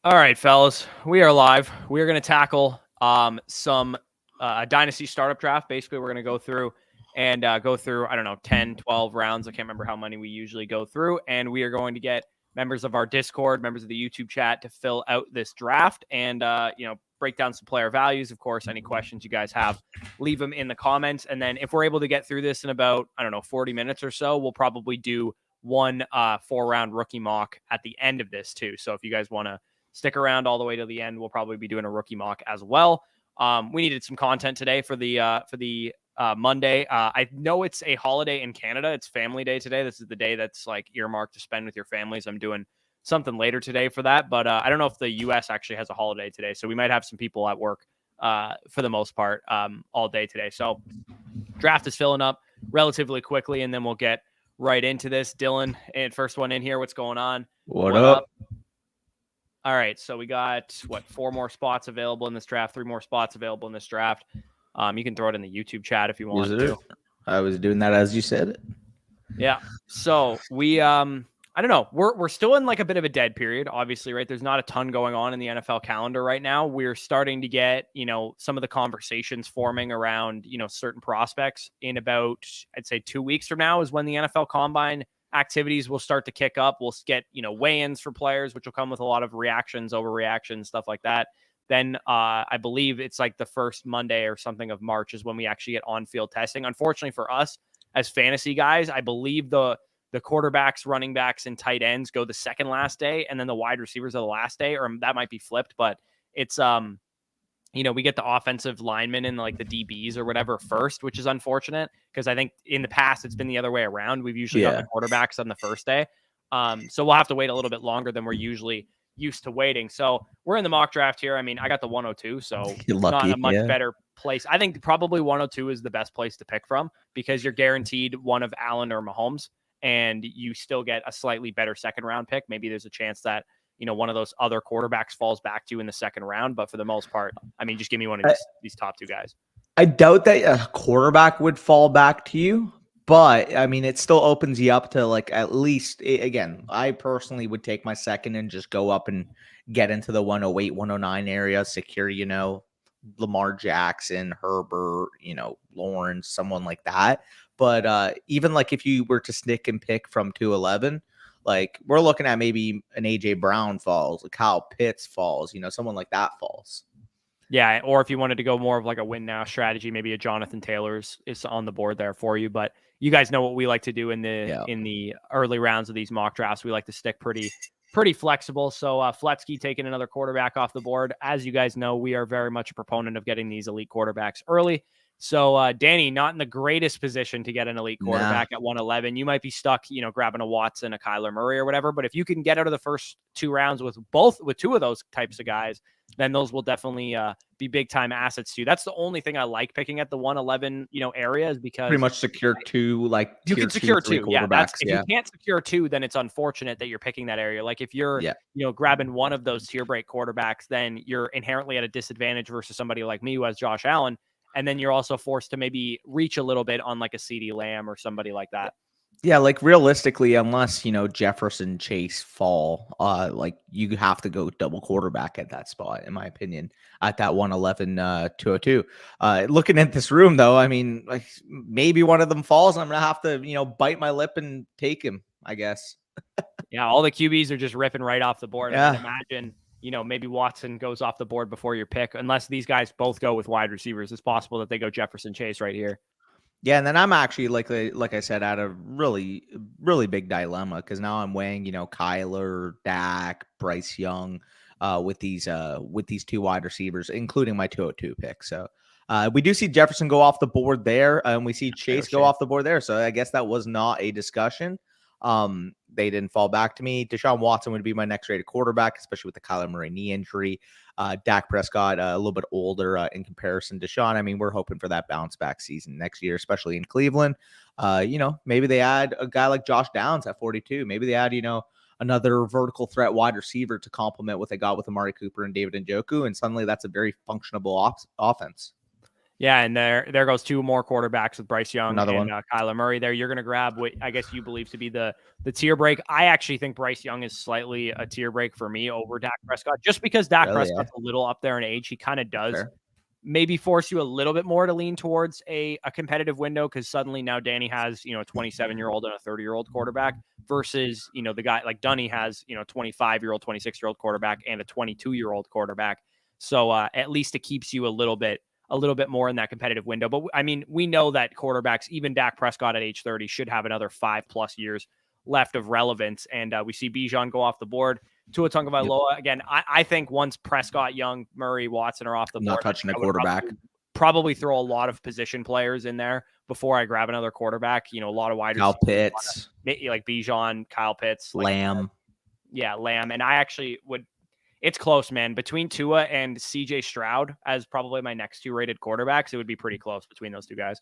All right, fellas, we are live. We are going to tackle some Dynasty startup draft. Basically, we're going to go through I don't know, 10, 12 rounds. I can't remember how many we usually go through. And we are going to get members of our Discord, members of the YouTube chat to fill out this draft and, break down some player values. Of course, any questions you guys have, leave them in the comments. And then if we're able to get through this in about, 40 minutes or so, we'll probably do one 4-round rookie mock at the end of this too. So if you guys want to stick around all the way to the end, we'll probably be doing a rookie mock as well. We needed some content today for the Monday. I know it's a holiday in Canada. It's Family Day today. This is the day that's like earmarked to spend with your families. I'm doing something later today for that, but I don't know if the U.S. actually has a holiday today, so we might have some people at work for the most part all day today. So draft is filling up relatively quickly, and then we'll get right into this. Dylan, and first one in here. What's going on? What up? All right, so we got, 4 more spots available in this draft, 3 more spots available in this draft. You can throw it in the YouTube chat if you want to. I was doing that as you said it. Yeah, so we, I don't know. We're still in like a bit of a dead period, obviously, right? There's not a ton going on in the NFL calendar right now. We're starting to get, some of the conversations forming around, certain prospects in about, I'd say 2 weeks from now is when the NFL Combine activities will start to kick up. We'll get, weigh-ins for players, which will come with a lot of reactions, overreactions, stuff like that. Then I believe it's like the first Monday or something of March is when we actually get on-field testing. Unfortunately for us as fantasy guys, I believe the quarterbacks, running backs, and tight ends go the second last day, and then the wide receivers are the last day, or that might be flipped, but it's we get the offensive linemen and like the DBs or whatever first, which is unfortunate because I think in the past it's been the other way around. We've usually got the quarterbacks on the first day. So we'll have to wait a little bit longer than we're usually used to waiting. So we're in the mock draft here. I mean, I got the 102, so not a much better place. I think probably 102 is the best place to pick from because you're guaranteed one of Allen or Mahomes, and you still get a slightly better second round pick. Maybe there's a chance that one of those other quarterbacks falls back to you in the second round. But for the most part, I mean, just give me one of these top 2 guys. I doubt that a quarterback would fall back to you, but I mean, it still opens you up to like at least, again, I personally would take my second and just go up and get into the 108, 109 area, secure, Lamar Jackson, Herbert, Lawrence, someone like that. But even like if you were to snick and pick from 211, like we're looking at maybe an AJ Brown falls, a Kyle Pitts falls, someone like that falls. Yeah, or if you wanted to go more of like a win now strategy, maybe a Jonathan Taylor's is on the board there for you. But you guys know what we like to do in the early rounds of these mock drafts. We like to stick pretty flexible. So Fletsky taking another quarterback off the board. As you guys know, we are very much a proponent of getting these elite quarterbacks early. So, Danny, not in the greatest position to get an elite quarterback at 111. You might be stuck, grabbing a Watson, a Kyler Murray or whatever. But if you can get out of the first 2 rounds with 2 of those types of guys, then those will definitely be big time assets to you. That's the only thing I like picking at the 111, area is because pretty much secure 2, like you can secure 2 quarterbacks. If you can't secure 2, then it's unfortunate that you're picking that area. Like if you're, grabbing one of those tier break quarterbacks, then you're inherently at a disadvantage versus somebody like me who has Josh Allen. And then you're also forced to maybe reach a little bit on like a CeeDee Lamb or somebody like that. Yeah, like realistically, unless Jefferson, Chase fall, like you have to go double quarterback at that spot, in my opinion, at that 111, 202. Looking at this room, though, I mean, like maybe one of them falls. I'm gonna have to, bite my lip and take him, I guess. Yeah, all the QBs are just ripping right off the board. Yeah. I mean, imagine, maybe Watson goes off the board before your pick, unless these guys both go with wide receivers. It's possible that they go Jefferson, Chase right here. Yeah, and then I'm actually like I said, at a really, really big dilemma because now I'm weighing, Kyler, Dak, Bryce Young, with these 2 wide receivers, including my 202 pick. So we do see Jefferson go off the board there, and we see Chase go off the board there. So I guess that was not a discussion. They didn't fall back to me. Deshaun Watson would be my next rated quarterback, especially with the Kyler Murray knee injury. Dak Prescott, a little bit older in comparison to Deshaun. I mean, we're hoping for that bounce back season next year, especially in Cleveland. Maybe they add a guy like Josh Downs at 42. Maybe they add, another vertical threat wide receiver to complement what they got with Amari Cooper and David Njoku. And suddenly that's a very functionable offense. Yeah, and there goes two more quarterbacks with Bryce Young Another and one. Kyler Murray there. You're going to grab what I guess you believe to be the tier break. I actually think Bryce Young is slightly a tier break for me over Dak Prescott, just because Dak Really? Yeah. Prescott's a little up there in age. He kind of does Fair. maybe force you a little bit more to lean towards a competitive window, because suddenly now Danny has, a 27-year-old and a 30-year-old quarterback versus, the guy like Dunny has, 25-year-old, 26-year-old quarterback and a 22-year-old quarterback. So at least it keeps you a little bit more in that competitive window. But I mean, we know that quarterbacks, even Dak Prescott at age 30, should have another 5+ years left of relevance. And we see Bijan go off the board. Tua Tagovailoa, Yep. again, I think once Prescott, Young, Murray, Watson are off the board, Not touching a I would quarterback. probably throw a lot of position players in there before I grab another quarterback. A lot of wide Kyle receivers, Pitts, like Bijan, Kyle Pitts, Lamb. Lamb. And I actually would. It's close, man. Between Tua and CJ Stroud as probably my next two rated quarterbacks, it would be pretty close between those two guys.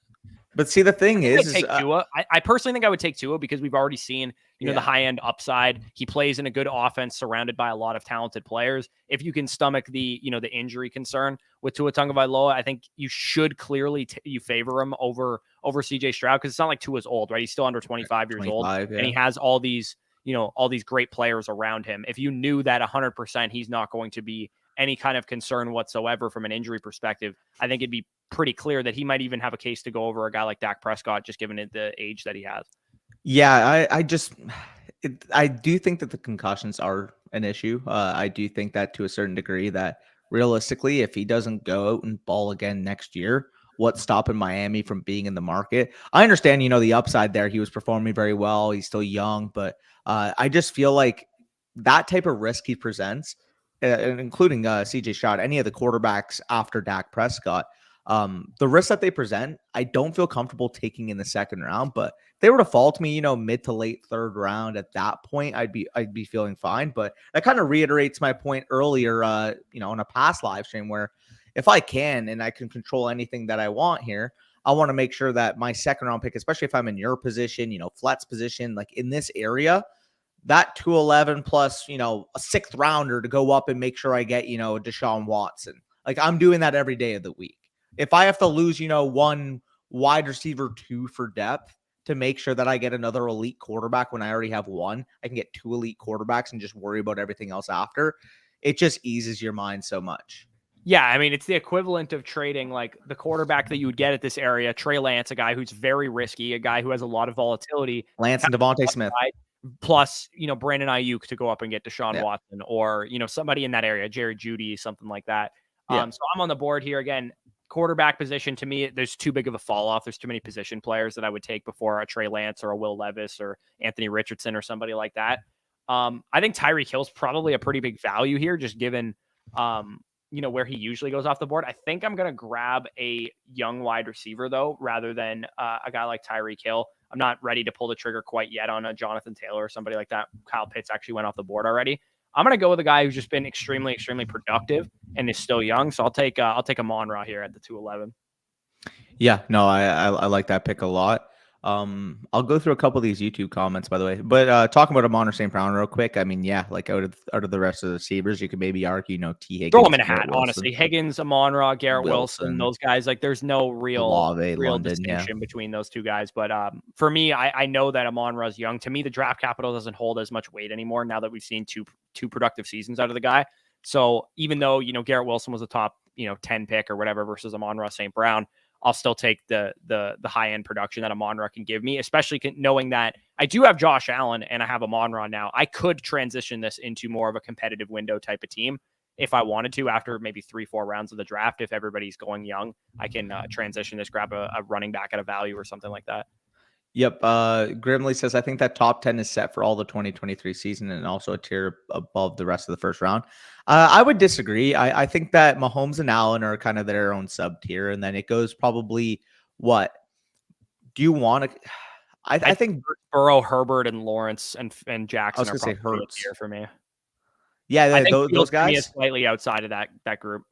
But see, the thing is take Tua. I personally think I would take Tua because we've already seen, the high end upside. He plays in a good offense surrounded by a lot of talented players. If you can stomach the, the injury concern with Tua Tagovailoa, I think you should clearly you favor him over CJ Stroud, because it's not like Tua's old, right? He's still under 25 years old, and he has all these great players around him. If you knew that 100% he's not going to be any kind of concern whatsoever from an injury perspective, I think it'd be pretty clear that he might even have a case to go over a guy like Dak Prescott, just given the age that he has. Yeah, I do think that the concussions are an issue. I do think that to a certain degree that realistically, if he doesn't go out and ball again next year, what's stopping Miami from being in the market? I understand, the upside there. He was performing very well. He's still young, but I just feel like that type of risk he presents, including CJ Stroud, any of the quarterbacks after Dak Prescott, the risk that they present, I don't feel comfortable taking in the second round. But if they were to fall to me, mid to late third round, at that point, I'd be feeling fine. But that kind of reiterates my point earlier, on a past live stream, where if I can and I can control anything that I want here, I want to make sure that my second round pick, especially if I'm in your position, flex position, like in this area, that 211 plus, a sixth rounder to go up and make sure I get, Deshaun Watson. Like, I'm doing that every day of the week. If I have to lose, one wide receiver 2 for depth to make sure that I get another elite quarterback when I already have one, I can get 2 elite quarterbacks and just worry about everything else after. It just eases your mind so much. Yeah, I mean, it's the equivalent of trading like the quarterback that you would get at this area, Trey Lance, a guy who's very risky, a guy who has a lot of volatility. Lance and Devontae Smith. Plus, Brandon Ayuk to go up and get Deshaun Watson, or, somebody in that area, Jerry Jeudy, something like that. So I'm on the board here again. Quarterback position, to me, there's too big of a fall off. There's too many position players that I would take before a Trey Lance or a Will Levis or Anthony Richardson or somebody like that. I think Tyreek Hill's probably a pretty big value here, just given, where he usually goes off the board. I think I'm going to grab a young wide receiver, though, rather than a guy like Tyreek Hill. I'm not ready to pull the trigger quite yet on a Jonathan Taylor or somebody like that. Kyle Pitts actually went off the board already. I'm going to go with a guy who's just been extremely, extremely productive and is still young. So I'll take Amon-Ra here at the 211. Yeah, no, I like that pick a lot. I'll go through a couple of these YouTube comments, by the way. But talking about Amon-Ra St. Brown real quick, I mean, yeah, like out of the rest of the receivers, you could maybe argue, T. Higgins. Throw them in a hat, honestly. Higgins, Amon-Ra, Garrett Wilson, those guys, like there's no real distinction between those two guys. But for me, I know that Amon-Ra's young. To me, the draft capital doesn't hold as much weight anymore now that we've seen two productive seasons out of the guy. So even though, Garrett Wilson was a top, 10 pick or whatever versus Amon-Ra St. Brown, I'll still take the high end production that Amon-Ra can give me, especially knowing that I do have Josh Allen and I have Amon-Ra now. I could transition this into more of a competitive window type of team if I wanted to after maybe 3-4 rounds of the draft. If everybody's going young, I can transition this, grab a running back at a value or something like that. Yep. Grimley says, I think that top 10 is set for all the 2023 season and also a tier above the rest of the first round. I would disagree. I think that Mahomes and Allen are kind of their own sub tier. And then it goes probably what do you want to, I think Burrow, Herbert, and Lawrence and Jackson are probably Hurts here for me. Yeah. I think those guys are slightly outside of that group.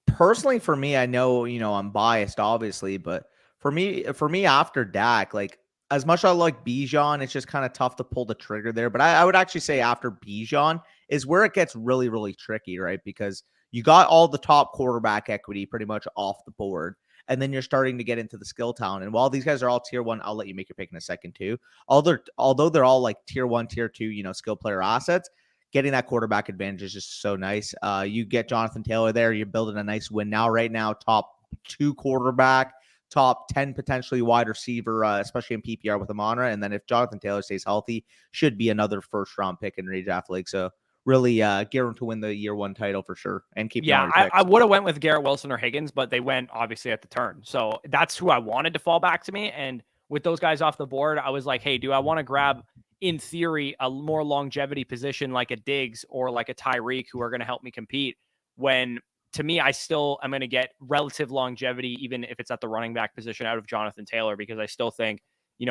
Personally for me, I know, I'm biased obviously, but for me, after Dak, like as much as I like Bijan, it's just kind of tough to pull the trigger there. But I would actually say after Bijan is where it gets really, really tricky, right? Because you got all the top quarterback equity pretty much off the board. And then you're starting to get into the skill talent. And while these guys are all tier 1, I'll let you make your pick in a second too. Although they're all like tier 1, tier 2, skill player assets, getting that quarterback advantage is just so nice. You get Jonathan Taylor there. You're building a nice win now. Right now, top 2 quarterback, top 10 potentially wide receiver, especially in PPR with Amonra. And then if Jonathan Taylor stays healthy, should be another first-round pick in redraft league. So really gear him to win the year 1 title for sure and keep I would have went with Garrett Wilson or Higgins, but they went obviously at the turn. So that's who I wanted to fall back to me. And with those guys off the board, I was like, hey, do I want to grab, in theory, a more longevity position like a Diggs or like a Tyreek who are going to help me compete, when to me, I still am going to get relative longevity, even if it's at the running back position, out of Jonathan Taylor, because I still think,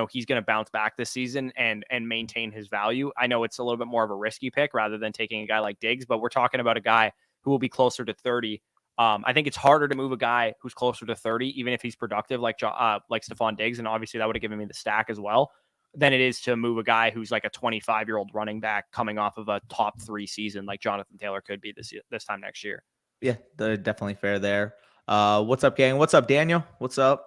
he's going to bounce back this season and maintain his value. I know it's a little bit more of a risky pick rather than taking a guy like Diggs, but we're talking about a guy who will be closer to 30. I think it's harder to move a guy who's closer to 30, even if he's productive like Stephon Diggs, and obviously that would have given me the stack as well, than it is to move a guy who's like a 25-year-old running back coming off of a top 3 season like Jonathan Taylor could be this time next year. Yeah, they're definitely fair there. What's up, gang? What's up, Daniel? What's up?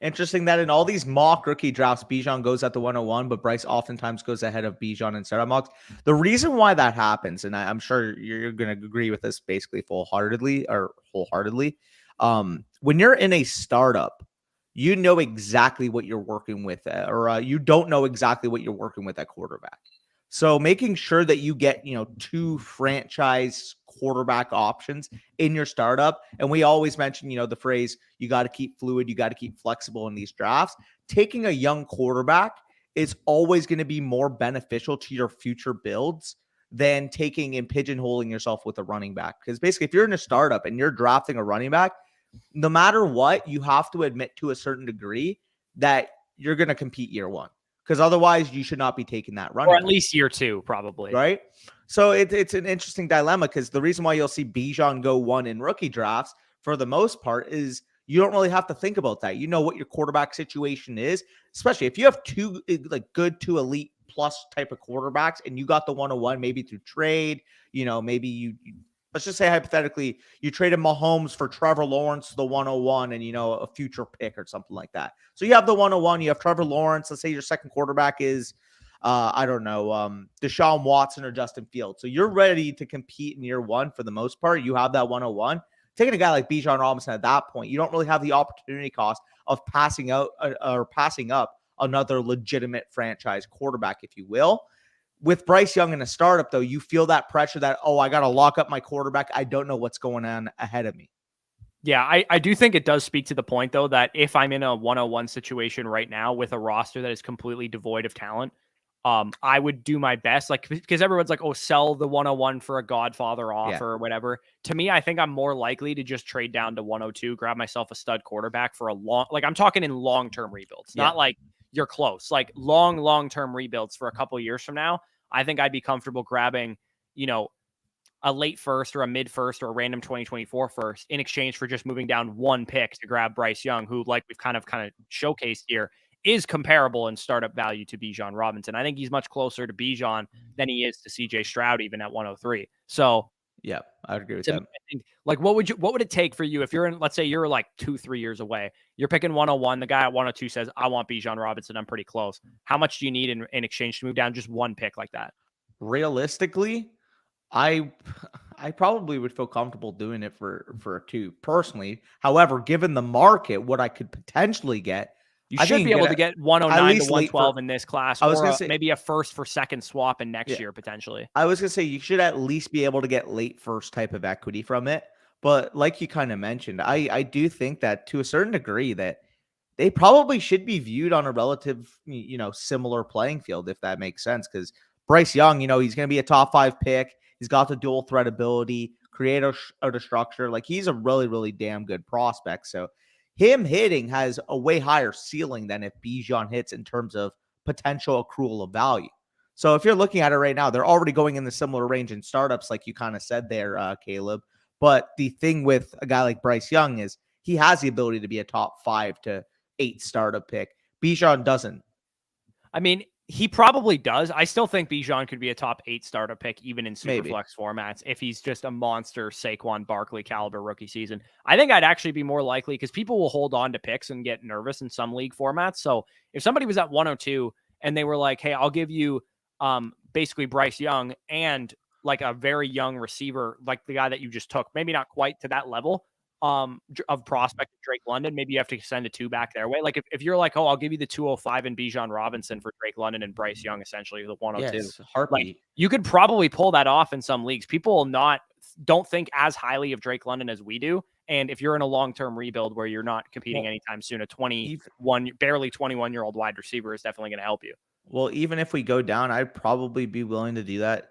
Interesting that in all these mock rookie drafts, Bijan goes at the 101, but Bryce oftentimes goes ahead of Bijan in startup mocks. The reason why that happens, and I'm sure you're going to agree with this basically wholeheartedly, when you're in a startup, you know exactly what you're working with, or you don't know exactly what you're working with at quarterback. So making sure that you get, 2 franchise quarterback options in your startup. And we always mention, the phrase, you got to keep fluid, you got to keep flexible in these drafts. Taking a young quarterback is always going to be more beneficial to your future builds than taking and pigeonholing yourself with a running back. Because basically, if you're in a startup and you're drafting a running back, no matter what, you have to admit to a certain degree that you're going to compete year 1. Because otherwise, you should not be taking that running. Or at least year 2, probably. Right? So it's an interesting dilemma, because the reason why you'll see Bijan go 1 in rookie drafts, for the most part, is you don't really have to think about that. You know what your quarterback situation is, especially if you have 2 good to elite plus type of quarterbacks, and you got the 101 maybe through trade. Maybe you let's just say hypothetically, you traded Mahomes for Trevor Lawrence, the 101, and, a future pick or something like that. So you have the 101, you have Trevor Lawrence. Let's say your second quarterback is, Deshaun Watson or Justin Fields. So you're ready to compete in year 1 for the most part. You have that 101. Taking a guy like Bijan Robinson at that point, you don't really have the opportunity cost of passing up another legitimate franchise quarterback, if you will. With Bryce Young in a startup, though, you feel that pressure that, I got to lock up my quarterback. I don't know what's going on ahead of me. Yeah, I do think it does speak to the point, though, that if I'm in a 101 situation right now with a roster that is completely devoid of talent, I would do my best, because everyone's like, sell the 101 for a Godfather offer or whatever. To me, I think I'm more likely to just trade down to 102, grab myself a stud quarterback for a I'm talking in long-term rebuilds, not like you're close, like long-term rebuilds for a couple years from now. I think I'd be comfortable grabbing, a late first or a mid first or a random 2024 first in exchange for just moving down 1 pick to grab Bryce Young, who, like we've kind of showcased here, is comparable in startup value to Bijan Robinson. I think he's much closer to Bijan than he is to CJ Stroud, even at 103. So yeah, I would agree with that. Like, what would it take for you if you're in, let's say you're like 2-3 years away, you're picking 101, the guy at 102 says, I want Bijan Robinson, I'm pretty close. How much do you need in exchange to move down just 1 pick like that? Realistically, I probably would feel comfortable doing it for a 2 personally. However, given the market, what I could potentially get, you should be able to get 109 to 112 in this class, or maybe a first for second swap in next year potentially. I was going to say you should at least be able to get late first type of equity from it. But like you kind of mentioned, I do think that to a certain degree that they probably should be viewed on a relative, similar playing field, if that makes sense. Because Bryce Young, he's going to be a top 5 pick. He's got the dual threat ability, creator structure. Like, he's a really, really damn good prospect. So him hitting has a way higher ceiling than if Bijan hits in terms of potential accrual of value. So if you're looking at it right now, they're already going in the similar range in startups, like you kind of said there, Caleb. But the thing with a guy like Bryce Young is he has the ability to be a top 5 to 8 startup pick. Bijan doesn't. I mean, He probably does. I still think Bijan could be a top 8 startup pick, even in superflex formats, if he's just a monster Saquon Barkley caliber rookie season. I think I'd actually be more likely because people will hold on to picks and get nervous in some league formats. So if somebody was at 102 and they were like, hey, I'll give you basically Bryce Young and like a very young receiver, like the guy that you just took, maybe not quite to that level of prospect Drake London, maybe you have to send a 2 back their way. Like if you're like, oh, I'll give you the 205 and Bijan Robinson for Drake London and Bryce Young, essentially the 102. Yes, heartbeat. Like you could probably pull that off in some leagues. People don't think as highly of Drake London as we do. And if you're in a long-term rebuild where you're not competing anytime soon, a barely 21-year-old wide receiver is definitely going to help you. Well, even if we go down, I'd probably be willing to do that.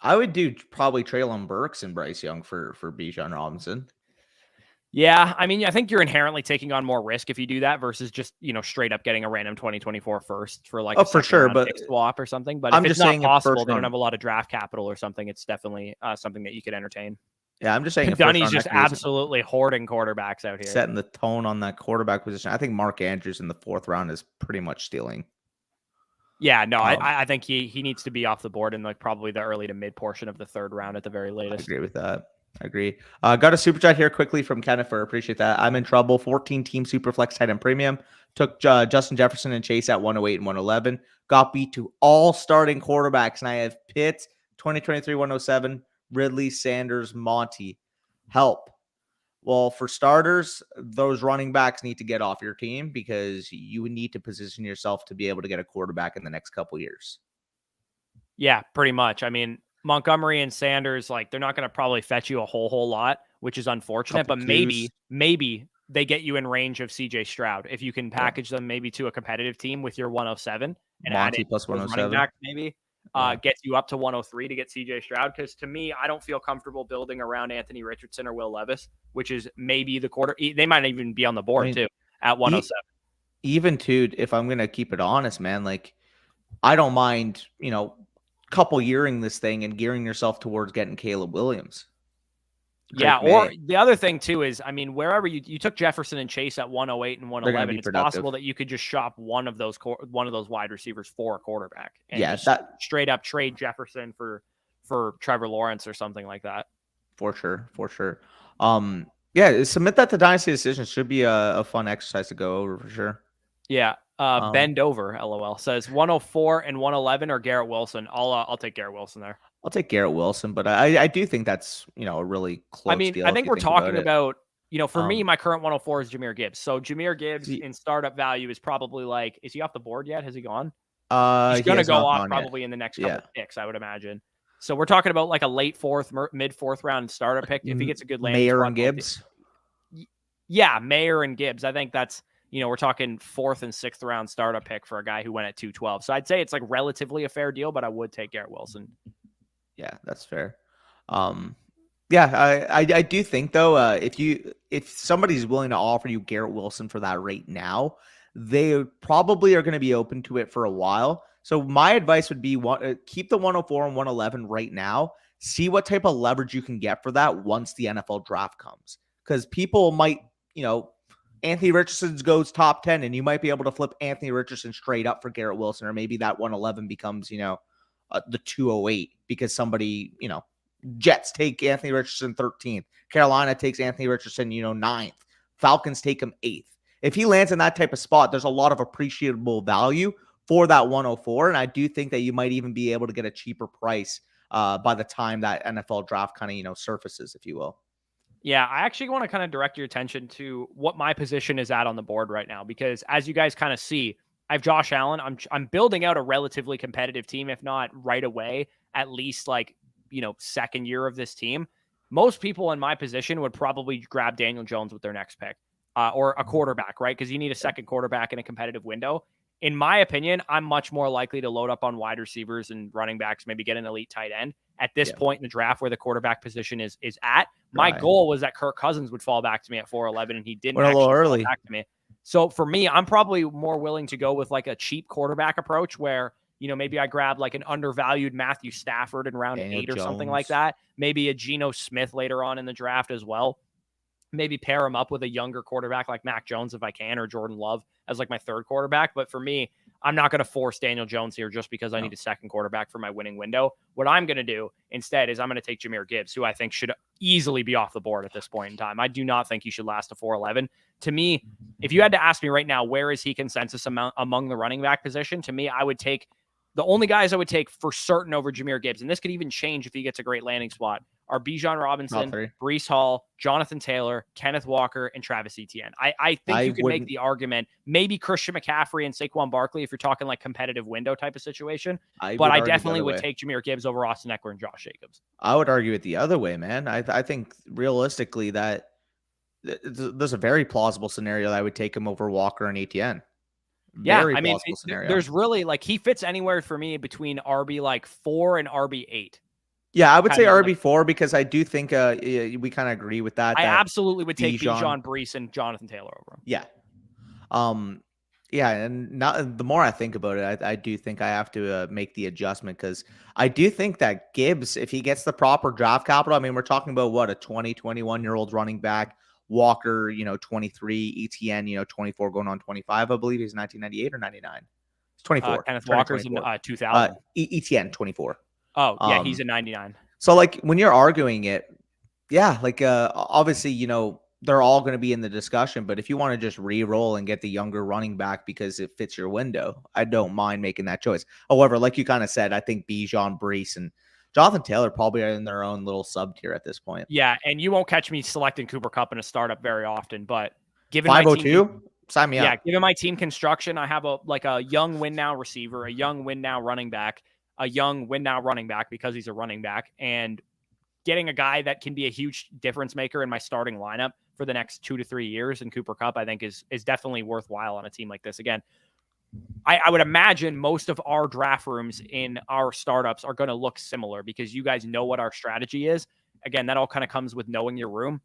I would do probably Treylon Burks and Bryce Young for Bijan Robinson. Yeah, I mean, I think you're inherently taking on more risk if you do that versus just, straight up getting a random 2024 first for like for sure, but swap or something. But I'm if just it's saying not possible, they don't have a lot of draft capital or something. It's definitely something that you could entertain. Yeah, I'm just saying. Dunny's just absolutely hoarding quarterbacks out here, setting the tone on that quarterback position. I think Mark Andrews in the 4th round is pretty much stealing. Yeah, no, I think he needs to be off the board in like probably the early to mid portion of the 3rd round at the very latest. I agree with that. I agree. Got a super chat here quickly from Kennifer. Appreciate that. I'm in trouble. 14 team super flex tight end premium. Took Justin Jefferson and Chase at 108 and 111. Got beat to all starting quarterbacks. And I have Pitts, 2023 107, Ridley, Sanders, Monty. Help. Well, for starters, those running backs need to get off your team because you need to position yourself to be able to get a quarterback in the next couple years. Yeah, pretty much. I mean, Montgomery and Sanders, like they're not going to probably fetch you a whole lot, which is unfortunate, but maybe they get you in range of CJ Stroud. If you can package them maybe to a competitive team with your 107 and Monty plus 107, back, maybe gets you up to 103 to get CJ Stroud. Because to me, I don't feel comfortable building around Anthony Richardson or Will Levis, which is maybe the quarter. They might even be on the board too at 107. Even too, if I'm going to keep it honest, man, like I don't mind, couple yearing this thing and gearing yourself towards getting Caleb Williams. Yeah, or the other thing too is, I mean, wherever you took Jefferson and Chase at 108 and 111, it's possible that you could just shop one of those wide receivers for a quarterback. And straight up trade Jefferson for Trevor Lawrence or something like that. For sure. Yeah, submit that to Dynasty Decisions. Should be a fun exercise to go over for sure. Yeah. Bend over, LOL, says 104 and 111 or Garrett Wilson. I'll take Garrett Wilson there. I'll take Garrett Wilson, but I do think that's, a really close deal. I think we're talking about, for me, my current 104 is Jahmyr Gibbs. So Jahmyr Gibbs in startup value is probably like, is he off the board yet? Has he gone? He's going to go off probably in the next couple picks, I would imagine. So we're talking about like a late 4th, mid 4th round startup pick. If he gets a good landing Mayer and Gibbs. Yeah, Mayer and Gibbs. I think that's, we're talking 4th and 6th round startup pick for a guy who went at 212. So I'd say it's like relatively a fair deal, but I would take Garrett Wilson. Yeah, that's fair. I do think though, if somebody's willing to offer you Garrett Wilson for that rate now, they probably are going to be open to it for a while. So my advice would be keep the 104 and 111 right now. See what type of leverage you can get for that once the NFL draft comes, because people might, Anthony Richardson goes top 10 and you might be able to flip Anthony Richardson straight up for Garrett Wilson, or maybe that 111 becomes, the 208 because somebody, Jets take Anthony Richardson 13th. Carolina takes Anthony Richardson, 9th. Falcons take him 8th. If he lands in that type of spot, there's a lot of appreciable value for that 104. And I do think that you might even be able to get a cheaper price by the time that NFL draft kind of, surfaces, if you will. Yeah, I actually want to kind of direct your attention to what my position is at on the board right now, because as you guys kind of see, I have Josh Allen. I'm building out a relatively competitive team, if not right away, at least like, 2nd year of this team. Most people in my position would probably grab Daniel Jones with their next pick or a quarterback, right? Because you need a second quarterback in a competitive window. In my opinion, I'm much more likely to load up on wide receivers and running backs, maybe get an elite tight end at this point in the draft where the quarterback position is at. My goal was that Kirk Cousins would fall back to me at 411, and he didn't actually fall back to me. So for me, I'm probably more willing to go with like a cheap quarterback approach where, maybe I grab like an undervalued Matthew Stafford in round 8 or something like that. Maybe a Geno Smith later on in the draft as well. Maybe pair him up with a younger quarterback like Mac Jones if I can, or Jordan Love as like my 3rd quarterback. But for me, I'm not going to force Daniel Jones here just because I need a second quarterback for my winning window. What I'm going to do instead is I'm going to take Jahmyr Gibbs, who I think should easily be off the board at this point in time. I do not think he should last a 4.11. To me, if you had to ask me right now, where is he consensus among the running back position? To me, I would take the only guys I would take for certain over Jahmyr Gibbs, and this could even change if he gets a great landing spot, are Bijan Robinson, Breece Hall, Jonathan Taylor, Kenneth Walker, and Travis Etienne. I think you could make the argument, maybe Christian McCaffrey and Saquon Barkley if you're talking like competitive window type of situation. But I definitely would take Jahmyr Gibbs over Austin Eckler and Josh Jacobs. I would argue it the other way, man. I think realistically that there's a very plausible scenario that I would take him over Walker and Etienne. Very plausible scenario. There's really like he fits anywhere for me between RB like 4 and RB 8. Yeah, I would say RB4 because I do think we kind of agree with that. I absolutely would take Bijan, Bryce, and Jonathan Taylor over him. Yeah. Yeah, and the more I think about it, I do think I have to make the adjustment because I do think that Gibbs, if he gets the proper draft capital, I mean, we're talking about what, a 20, 21-year-old running back, Walker, 23, Etienne, 24 going on 25, I believe. He's 1998 or 99? It's 24. Kenneth Walker's in 2000. Etienne, 24. Oh, yeah, he's a 99. So, like, when you're arguing it, yeah, like, obviously, they're all going to be in the discussion, but if you want to just re-roll and get the younger running back because it fits your window, I don't mind making that choice. However, like you kind of said, I think Bijan, Bryce, and Jonathan Taylor probably are in their own little sub-tier at this point. Yeah, and you won't catch me selecting Cooper Kupp in a startup very often, but given 502, sign me up. Yeah, given my team construction, I have a young win now receiver, a young win now running back, a young win now running back because he's a running back, and getting a guy that can be a huge difference maker in my starting lineup for the next 2 to 3 years in Cooper Kupp, I think is definitely worthwhile on a team like this. Again, I would imagine most of our draft rooms in our startups are going to look similar because you guys know what our strategy is. Again, that all kind of comes with knowing your room.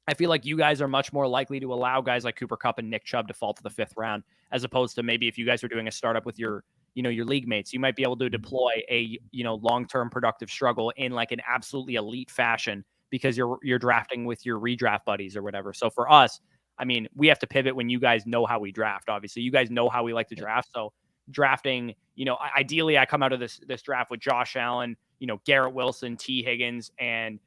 I feel like you guys are much more likely to allow guys like Cooper Kupp and Nick Chubb to fall to the 5th round, as opposed to maybe if you guys are doing a startup with your league mates, you might be able to deploy a, long-term productive struggle in like an absolutely elite fashion because you're drafting with your redraft buddies or whatever. So for us, I mean, we have to pivot when you guys know how we draft. Obviously, you guys know how we like to draft. So drafting, ideally I come out of this draft with Josh Allen, Garrett Wilson, T. Higgins, and,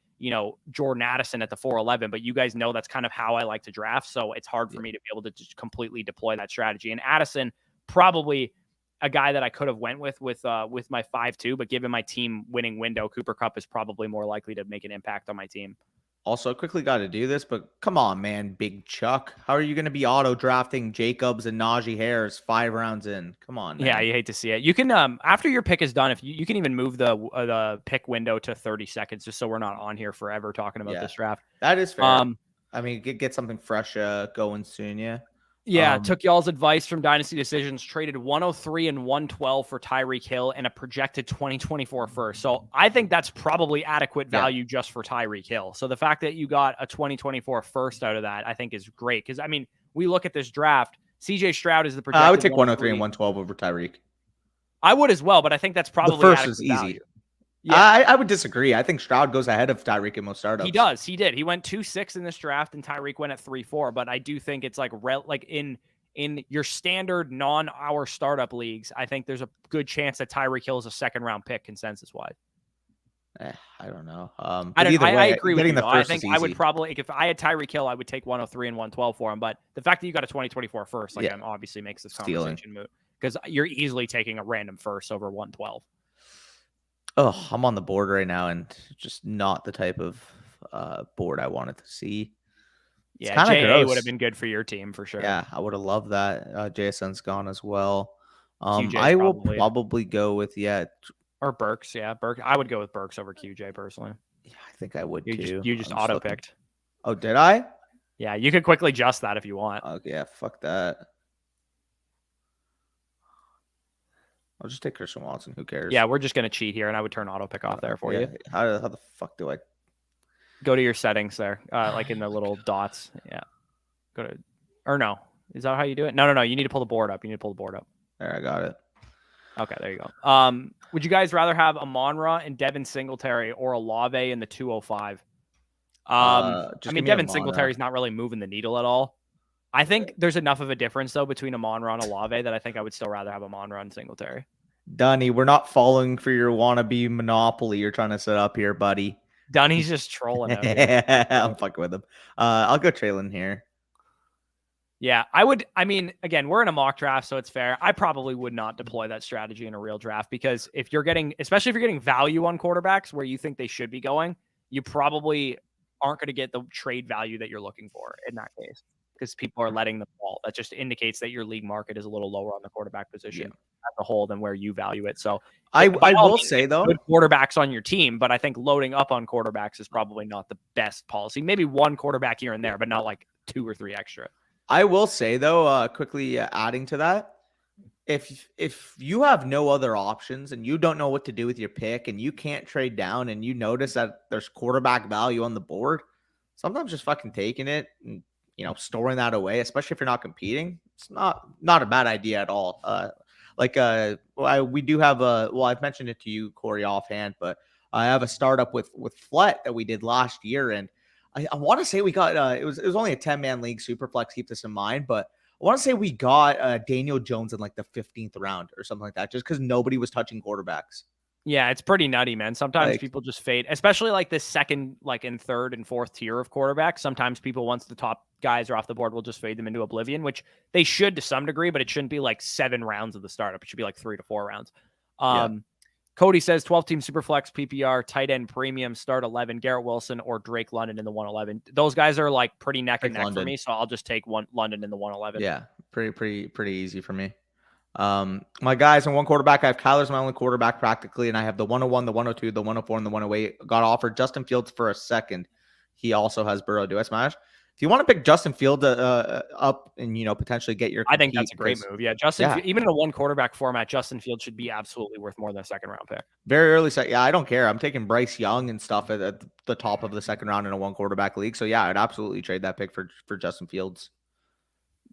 Jordan Addison at the 4.11. But you guys know that's kind of how I like to draft. So it's hard for me to be able to just completely deploy that strategy. And Addison, probably a guy that I could have went with my 5.2, but given my team winning window, Cooper Kupp is probably more likely to make an impact on my team. Also, quickly got to do this, but come on, man, Big Chuck. How are you going to be auto drafting Jacobs and Najee Harris 5 rounds in? Come on, man. Yeah, you hate to see it. You can after your pick is done, if you can even move the pick window to 30 seconds, just so we're not on here forever talking about this draft. That is fair. I mean, get something fresh going soon, yeah. Yeah, took y'all's advice from Dynasty Decisions, traded 103 and 112 for Tyreek Hill and a projected 2024 first. So I think that's probably adequate value just for Tyreek Hill. So the fact that you got a 2024 first out of that, I think is great. Because, I mean, we look at this draft, CJ Stroud is the projected I would take 103 and 112 over Tyreek. I would as well, but I think that's probably the first is easy. Value. Yeah. I would disagree. I think Stroud goes ahead of Tyreek in most startups. He does. He did. He went 2.6 in this draft, and Tyreek went at 3.4. But I do think it's like in your standard non-hour startup leagues, I think there's a good chance that Tyreek Hill is a second-round pick consensus-wise. I don't know. I agree with you. I think I would probably, if I had Tyreek Hill, I would take 103 and 112 for him. But the fact that you got a 2024 first, obviously makes this conversation moot because you're easily taking a random first over 112. Oh, I'm on the board right now, and just not the type of board I wanted to see. Yeah, JA would have been good for your team for sure. Yeah, I would have loved that. Jason's gone as well. I will probably go with or Burks. Yeah, Burks. I would go with Burks over QJ personally. Yeah, I think I would too. You just auto picked. Oh, did I? Yeah, you could quickly adjust that if you want. Okay, yeah, fuck that. I'll just take Christian Watson. Who cares? Yeah, we're just going to cheat here, and I would turn auto pick off there for you. How the fuck do I? Go to your settings there, like in the little dots. Yeah. Go to, or no. Is that how you do it? No. You need to pull the board up. There, I got it. Okay, there you go. Would you guys rather have Amon-Ra and Devin Singletary or Olave in the 205? I mean, Devin Singletary's not really moving the needle at all. I think there's enough of a difference though between Amon-Ra and Olave that I think I would still rather have Amon-Ra and Singletary. Dunny, we're not falling for your wannabe monopoly you're trying to set up here, buddy. Dunny's just trolling out here. I'm fucking with him. I'll go Traylon here. Yeah, I would. I mean, again, we're in a mock draft, so it's fair. I probably would not deploy that strategy in a real draft because if you're getting, especially if you're getting value on quarterbacks where you think they should be going, you probably aren't going to get the trade value that you're looking for in that case because people are letting them fall. That just indicates that your league market is a little lower on the quarterback position as a whole than where you value it. So I will say though, good quarterbacks on your team, but I think loading up on quarterbacks is probably not the best policy. Maybe one quarterback here and there, but not like 2 or 3 extra. I will say though, quickly adding to that, if you have no other options and you don't know what to do with your pick and you can't trade down and you notice that there's quarterback value on the board, sometimes just fucking taking it and storing that away, especially if you're not competing, it's not a bad idea at all. We do have I've mentioned it to you, Corey, offhand, but I have a startup with Flet that we did last year, and I want to say we got it was only a 10-man league superflex. Keep this in mind, but I want to say we got Daniel Jones in like the 15th round or something like that, just because nobody was touching quarterbacks. Yeah, it's pretty nutty, man. Sometimes people just fade, especially like this second, like in third and fourth tier of quarterbacks. Sometimes people, once the top guys are off the board, will just fade them into oblivion, which they should to some degree, but it shouldn't be like 7 rounds of the startup. It should be like 3 to 4 rounds. Cody says 12-team Superflex PPR, tight end premium, start 11, Garrett Wilson or Drake London in the 111. Those guys are like pretty neck and neck for me, so I'll just take London in the 111. Yeah, pretty easy for me. My guys, in one quarterback, I have Kyler's my only quarterback practically, and I have the 101, the 102, the 104, and the 108. Got offered Justin Fields for a second. He also has Burrow. Do I smash? If you want to pick Justin Fields up and potentially get your, I think that's a great move. Yeah, even in a one quarterback format, Justin Fields should be absolutely worth more than a second round pick. Very early set. Yeah, I don't care. I'm taking Bryce Young and stuff at the top of the second round in a one quarterback league. So yeah, I'd absolutely trade that pick for Justin Fields.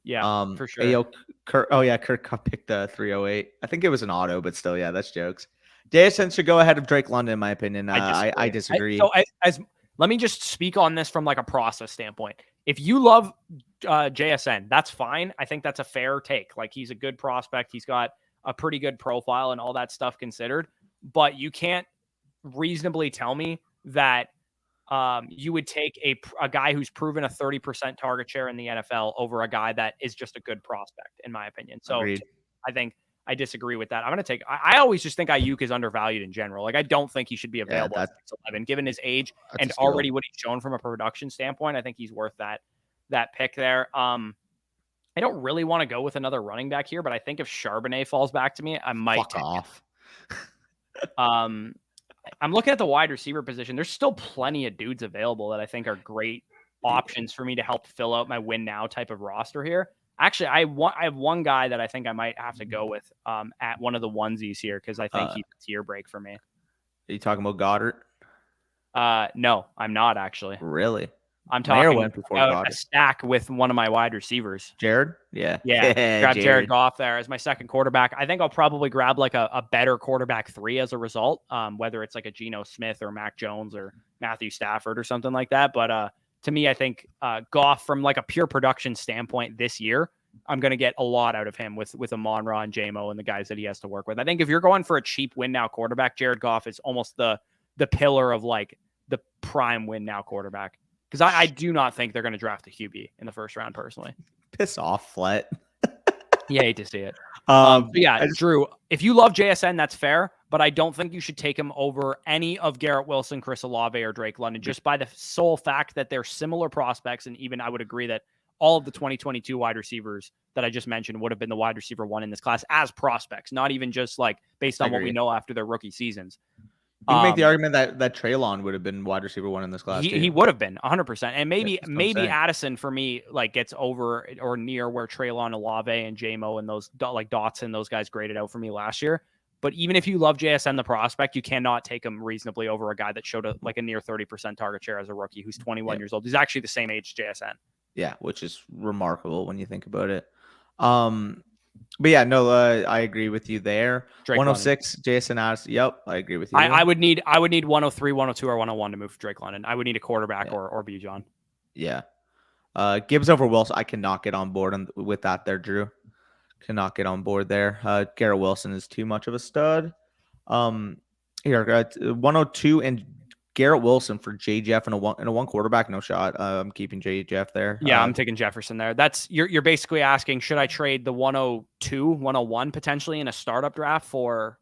Yeah, for sure. Kirk Cup picked the 308. I think it was an auto, but still, yeah, that's jokes. Jaxon should go ahead of Drake London, in my opinion. I disagree. Let me just speak on this from like a process standpoint. If you love JSN, that's fine. I think that's a fair take. Like, he's a good prospect. He's got a pretty good profile and all that stuff considered. But you can't reasonably tell me that you would take a guy who's proven a 30% target share in the NFL over a guy that is just a good prospect, in my opinion. So Agreed. I think I disagree with that. I'm going to take, I always just think Ayuk is undervalued in general. Like, I don't think he should be available at 11, given his age and already what he's shown from a production standpoint. I think he's worth that pick there. I don't really want to go with another running back here, but I think if Charbonnet falls back to me, I might take off. I'm looking at the wide receiver position. There's still plenty of dudes available that I think are great options for me to help fill out my win now type of roster here. Actually, I have one guy that I think I might have to go with at one of the onesies here because I think he's a tier break for me. Are you talking about Goddard? No, I'm not actually. Really? I'm talking about a stack with one of my wide receivers. Jared? Yeah. Grab Jared Goff there as my second quarterback. I think I'll probably grab like a better quarterback 3 as a result, whether it's like a Geno Smith or Mac Jones or Matthew Stafford or something like that. But to me, I think Goff, from like a pure production standpoint this year, I'm going to get a lot out of him with Amon-Ra and J-Mo and the guys that he has to work with. I think if you're going for a cheap win now quarterback, Jared Goff is almost the pillar of like the prime win now quarterback. Because I do not think they're going to draft a QB in the first round, personally. Piss off, Flet. Yeah, I hate to see it. But yeah, Drew, if you love JSN, that's fair. But I don't think you should take him over any of Garrett Wilson, Chris Olave, or Drake London, just by the sole fact that they're similar prospects. And even I would agree that all of the 2022 wide receivers that I just mentioned would have been the wide receiver 1 in this class as prospects, not even just like based on what we know after their rookie seasons. You can make the argument that Traylon would have been wide receiver 1 in this class. He would have been 100%. And maybe Addison for me, like, gets over or near where Traylon, Olave, and J-Mo and those like Dotson, those guys graded out for me last year. But even if you love JSN, the prospect, you cannot take him reasonably over a guy that showed a near 30% target share as a rookie who's 21 years old. He's actually the same age as JSN. Yeah, which is remarkable when you think about it. But yeah, no, I agree with you there. Drake 106, London. Jason Addison. Yep, I agree with you. I would need 103, 102, or 101 to move for Drake London. I would need a quarterback or Bijan. Yeah. Gibbs over Wilson. I cannot get on board with that there, Drew. Cannot get on board there. Garrett Wilson is too much of a stud. Here, 102 and Garrett Wilson for J. Jeff and a one quarterback. No shot. I'm keeping J. Jeff there. Yeah, I'm taking Jefferson there. That's you're basically asking, should I trade the 102, 101 potentially in a startup draft for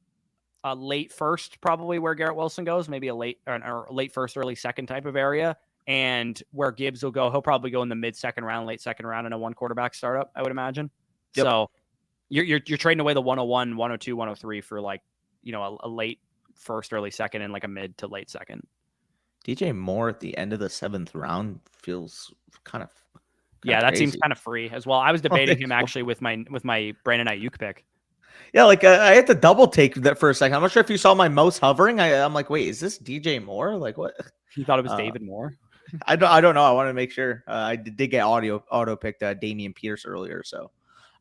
a late first, probably where Garrett Wilson goes, maybe a late or late first, early second type of area, and where Gibbs will go. He'll probably go in the mid second round, late second round in a one quarterback startup, I would imagine. Yep. So you're trading away the 101, 102, 103 for like, a late first, early second, and like a mid to late second. DJ Moore at the end of the 7th round feels kind of that crazy. Seems kind of free as well. I was debating him actually with my Brandon Ayuk pick. Yeah, like I had to double take that for a second. I'm not sure if you saw my mouse hovering. I'm like, wait, is this DJ Moore? Like what? You thought it was David Moore? I don't know. I want to make sure. I did get auto picked Damian Pierce earlier, so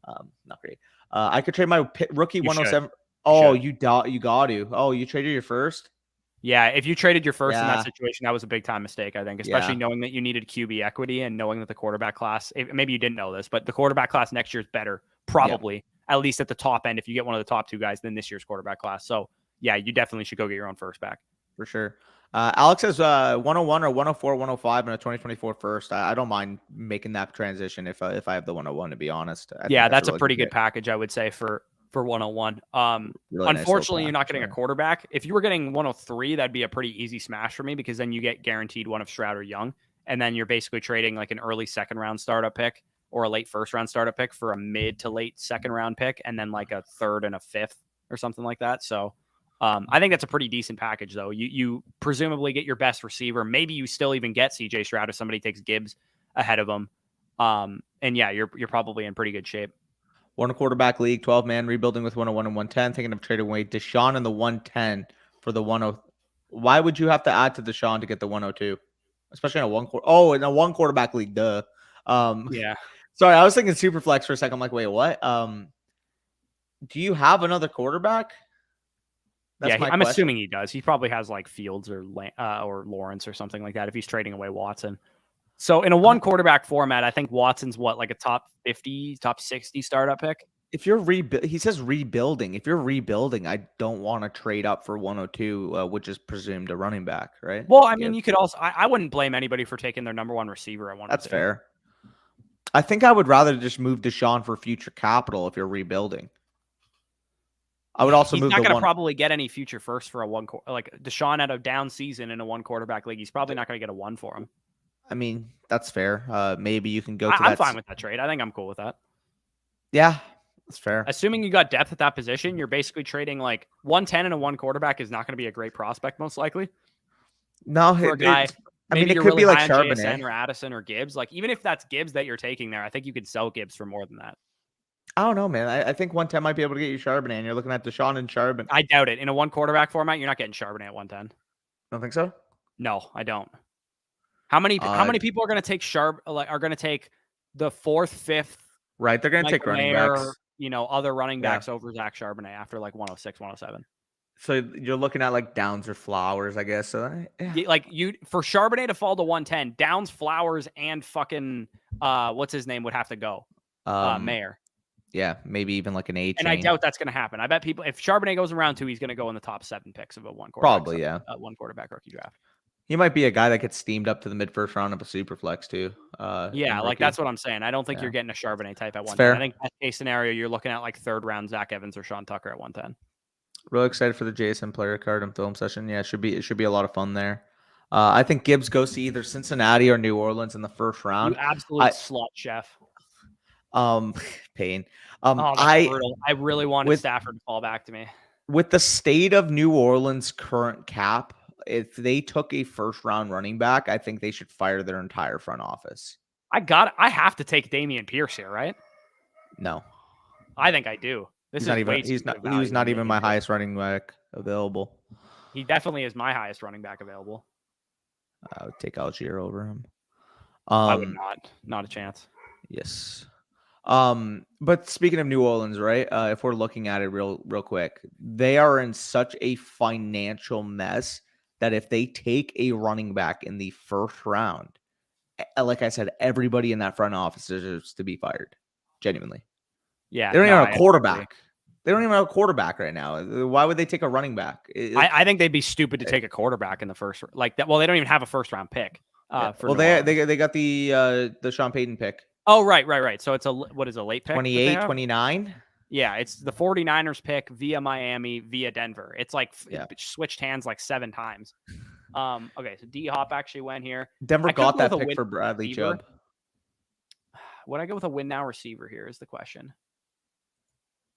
not great. I could trade my rookie 107. Oh, you got to. Oh, you traded your first? Yeah, if you traded your first in that situation, that was a big time mistake, I think, especially knowing that you needed QB equity and knowing that the quarterback class, maybe you didn't know this, but the quarterback class next year is better, probably, at least at the top end, if you get one of the top two guys than this year's quarterback class. So, yeah, you definitely should go get your own first back. For sure. Alex has 101 or 104, 105 in a 2024 first. I don't mind making that transition if I have the 101, to be honest. That's a pretty good package, I would say, for 101. Really unfortunately, you're not getting a quarterback. If you were getting 103, that'd be a pretty easy smash for me, because then you get guaranteed one of Stroud or Young, and then you're basically trading like an early second round startup pick or a late first round startup pick for a mid to late second round pick, and then like a third and a fifth or something like that. So I think that's a pretty decent package, though. You presumably get your best receiver. Maybe you still even get CJ Stroud if somebody takes Gibbs ahead of him. And yeah, you're probably in pretty good shape. One quarterback league, 12-man, rebuilding with 101 and 110. Thinking of trading away Deshaun in the 110 for the 100. Why would you have to add to Deshaun to get the 102? Especially in a in a one quarterback league, duh. Yeah. Sorry, I was thinking superflex for a second. I'm like, wait, what? Do you have another quarterback? I'm assuming he does. He probably has like Fields or Lawrence or something like that if he's trading away Watson. So in a one quarterback format, I think Watson's like a top 50, top 60 startup pick. If you're he says rebuilding. If you're rebuilding, I don't want to trade up for 102, which is presumed a running back, right? Well, I mean, you could also. I wouldn't blame anybody for taking their number one receiver at 102. That's fair. I think I would rather just move Deshaun for future capital if you're rebuilding. I would also move. He's not going to probably get any future first for a one. Like Deshaun had a down season in a one quarterback league. He's probably not going to get a one for him. I mean, that's fair. Maybe you can go to I'm fine with that trade. I think I'm cool with that. Yeah, that's fair. Assuming you got depth at that position, you're basically trading like 110 and a one quarterback is not going to be a great prospect, most likely. No, for a guy. I mean, it could be like Charbonnet or Addison or Gibbs. Like, even if that's Gibbs that you're taking there, I think you could sell Gibbs for more than that. I don't know, man. I think 110 might be able to get you Charbonnet, and you're looking at Deshaun and Charbonnet. I doubt it. In a one quarterback format, you're not getting Charbonnet at 110. Don't think so? No, I don't. How many people are going to take are going to take the fourth, fifth? Right, they're going to take running backs. Other running backs over Zach Charbonnet after like 106, 107. So you're looking at like Downs or Flowers, I guess. So like for Charbonnet to fall to 110, Downs, Flowers, and fucking what's his name would have to go. Mayer. Yeah, maybe even like an A chain. And I doubt that's going to happen. I bet people, if Charbonnet goes in round 2, he's going to go in the top 7 picks of a one quarterback. Probably, yeah. One quarterback rookie draft. He might be a guy that gets steamed up to the mid-first round of a super flex too. That's what I'm saying. I don't think you're getting a Charbonnet type at 110. Fair. I think best case scenario, you're looking at like third round Zach Evans or Sean Tucker at 110. Really excited for the JSN player card and film session. Yeah, it should be a lot of fun there. I think Gibbs goes to either Cincinnati or New Orleans in the first round. You absolute slut, chef. Pain. Brutal. I really wanted Stafford to fall back to me. With the state of New Orleans' current cap, if they took a first round running back, I think they should fire their entire front office. I have to take Damian Pierce here, right? No. I think I do. He was not even my highest running back available. He definitely is my highest running back available. I would take Algier over him. I would not a chance. Yes. But speaking of New Orleans, right? If we're looking at it real quick, they are in such a financial mess that if they take a running back in the first round, like I said, everybody in that front office deserves to be fired. Genuinely. Yeah. They don't even have a quarterback. Agree. They don't even have a quarterback right now. Why would they take a running back? I think they'd be stupid to take a quarterback in the first like that. Well, they don't even have a first round pick. Well, they got the Sean Payton pick. Oh, right. So it's what is a late pick? 28, 29? Yeah, it's the 49ers pick via Miami, via Denver. It's like it switched hands like 7 times. Okay, so D-Hop actually went here. Denver got that pick for Bradley Chubb. Would I go with a win now receiver here is the question.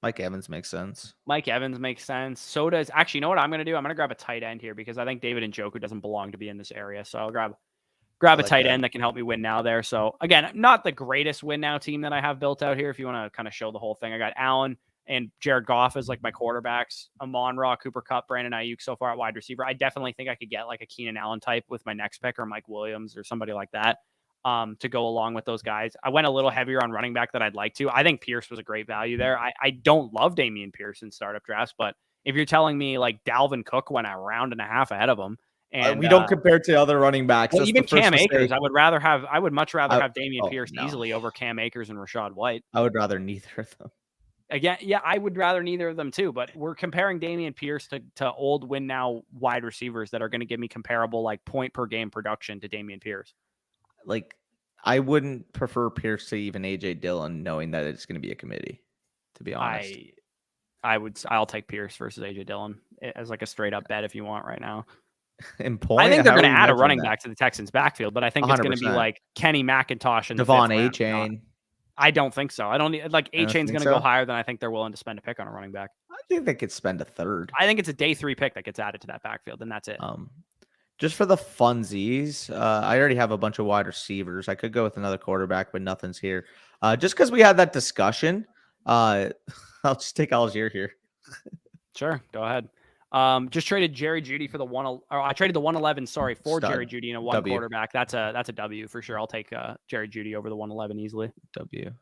Mike Evans makes sense. Mike Evans makes sense. So does actually, you know what I'm going to do? I'm going to grab a tight end here because I think David Njoku doesn't belong to be in this area. So I'll grab a tight end that can help me win now there. So again, not the greatest win now team that I have built out here. If you want to kind of show the whole thing, I got Allen and Jared Goff as like my quarterbacks. Amon-Ra, Cooper Kupp, Brandon Ayuk so far at wide receiver. I definitely think I could get like a Keenan Allen type with my next pick or Mike Williams or somebody like that. To go along with those guys. I went a little heavier on running back than I'd like to. I think Pierce was a great value there. I don't love Dameon Pierce in startup drafts, but if you're telling me like Dalvin Cook went a round and a half ahead of him, and we don't compare to other running backs. Well, even Cam Akers, I would much rather have Dameon Pierce easily over Cam Akers and Rachaad White. I would rather neither of them. Again, yeah, I would rather neither of them too, but we're comparing Dameon Pierce to old win now wide receivers that are going to give me comparable like point per game production to Dameon Pierce. Like, I wouldn't prefer Pierce to even AJ Dillon, knowing that it's going to be a committee, to be honest. I'll take Pierce versus AJ Dillon as like a straight up bet if you want right now. In point, I think they're going to add a running back to the Texans backfield, but I think 100%. It's going to be like Kenny McIntosh and Devon A-Chain. I don't think so. I don't like A-Chain's going to go higher than I think they're willing to spend a pick on a running back. I think they could spend a third. I think it's a day 3 pick that gets added to that backfield, and that's it. Just for the funsies, I already have a bunch of wide receivers. I could go with another quarterback, but nothing's here. Just because we had that discussion, I'll just take Algier here. Sure, go ahead. Just traded Jerry Jeudy for I traded the 111, for Stud. Jerry Jeudy and a one quarterback. That's a W for sure. I'll take Jerry Jeudy over the 111 easily. W.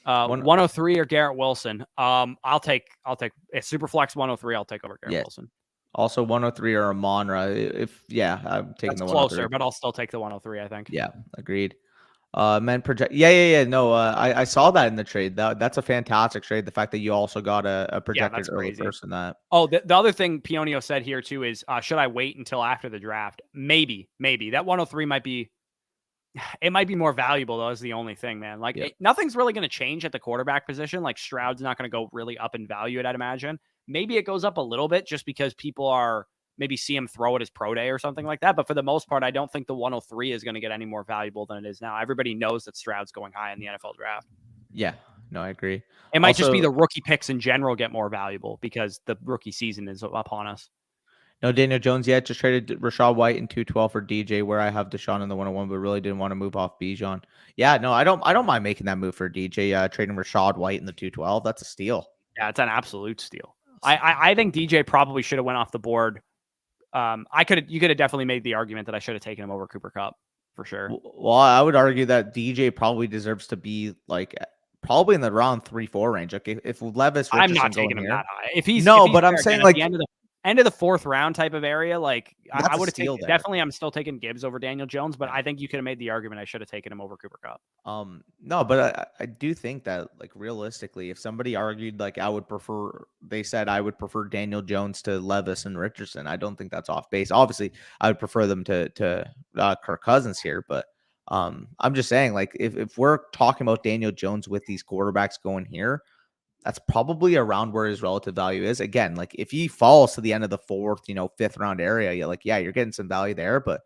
103 or Garrett Wilson. I'll take a Superflex 103. I'll take over Garrett Wilson. Also 103 or Amon-Ra. I'm taking That's the 103. Closer, but I'll still take the 103, I think. Yeah, agreed. Men project. Yeah. No, I saw that in the trade. That's a fantastic trade. The fact that you also got a projected early person that. Oh, the other thing Pionio said here too is, should I wait until after the draft? Maybe that 103 might be more valuable though. Is the only thing, man. Like nothing's really going to change at the quarterback position. Like Stroud's not going to go really up in value, I'd imagine. Maybe it goes up a little bit just because people are maybe see him throw at his pro day or something like that. But for the most part, I don't think the 103 is going to get any more valuable than it is now. Everybody knows that Stroud's going high in the NFL draft. Yeah, no, I agree. It might just be the rookie picks in general get more valuable because the rookie season is upon us. No Daniel Jones yet. Just traded Rachaad White in 212 for DJ, where I have Deshaun in the 101, but really didn't want to move off Bijan. Yeah, no, I don't mind making that move for DJ. Trading Rachaad White in the 212. That's a steal. Yeah, it's an absolute steal. I think DJ probably should have went off the board. You could have definitely made the argument that I should have taken him over Cooper Kupp for sure. Well, I would argue that DJ probably deserves to be like probably in the round 3-4 range. Like if Levis, I'm not taking him that high. If he's but I'm saying like end of the 4th round type of area, like I would have taken. Definitely, I'm still taking Gibbs over Daniel Jones, but I think you could have made the argument I should have taken him over Cooper Kupp. No, but I do think that like realistically, if somebody argued like I would prefer Daniel Jones to Levis and Richardson, I don't think that's off base. Obviously, I would prefer them to Kirk Cousins here, but I'm just saying like if we're talking about Daniel Jones with these quarterbacks going here, that's probably around where his relative value is. Again, like if he falls to the end of the 4th, 5th round area, you're getting some value there. But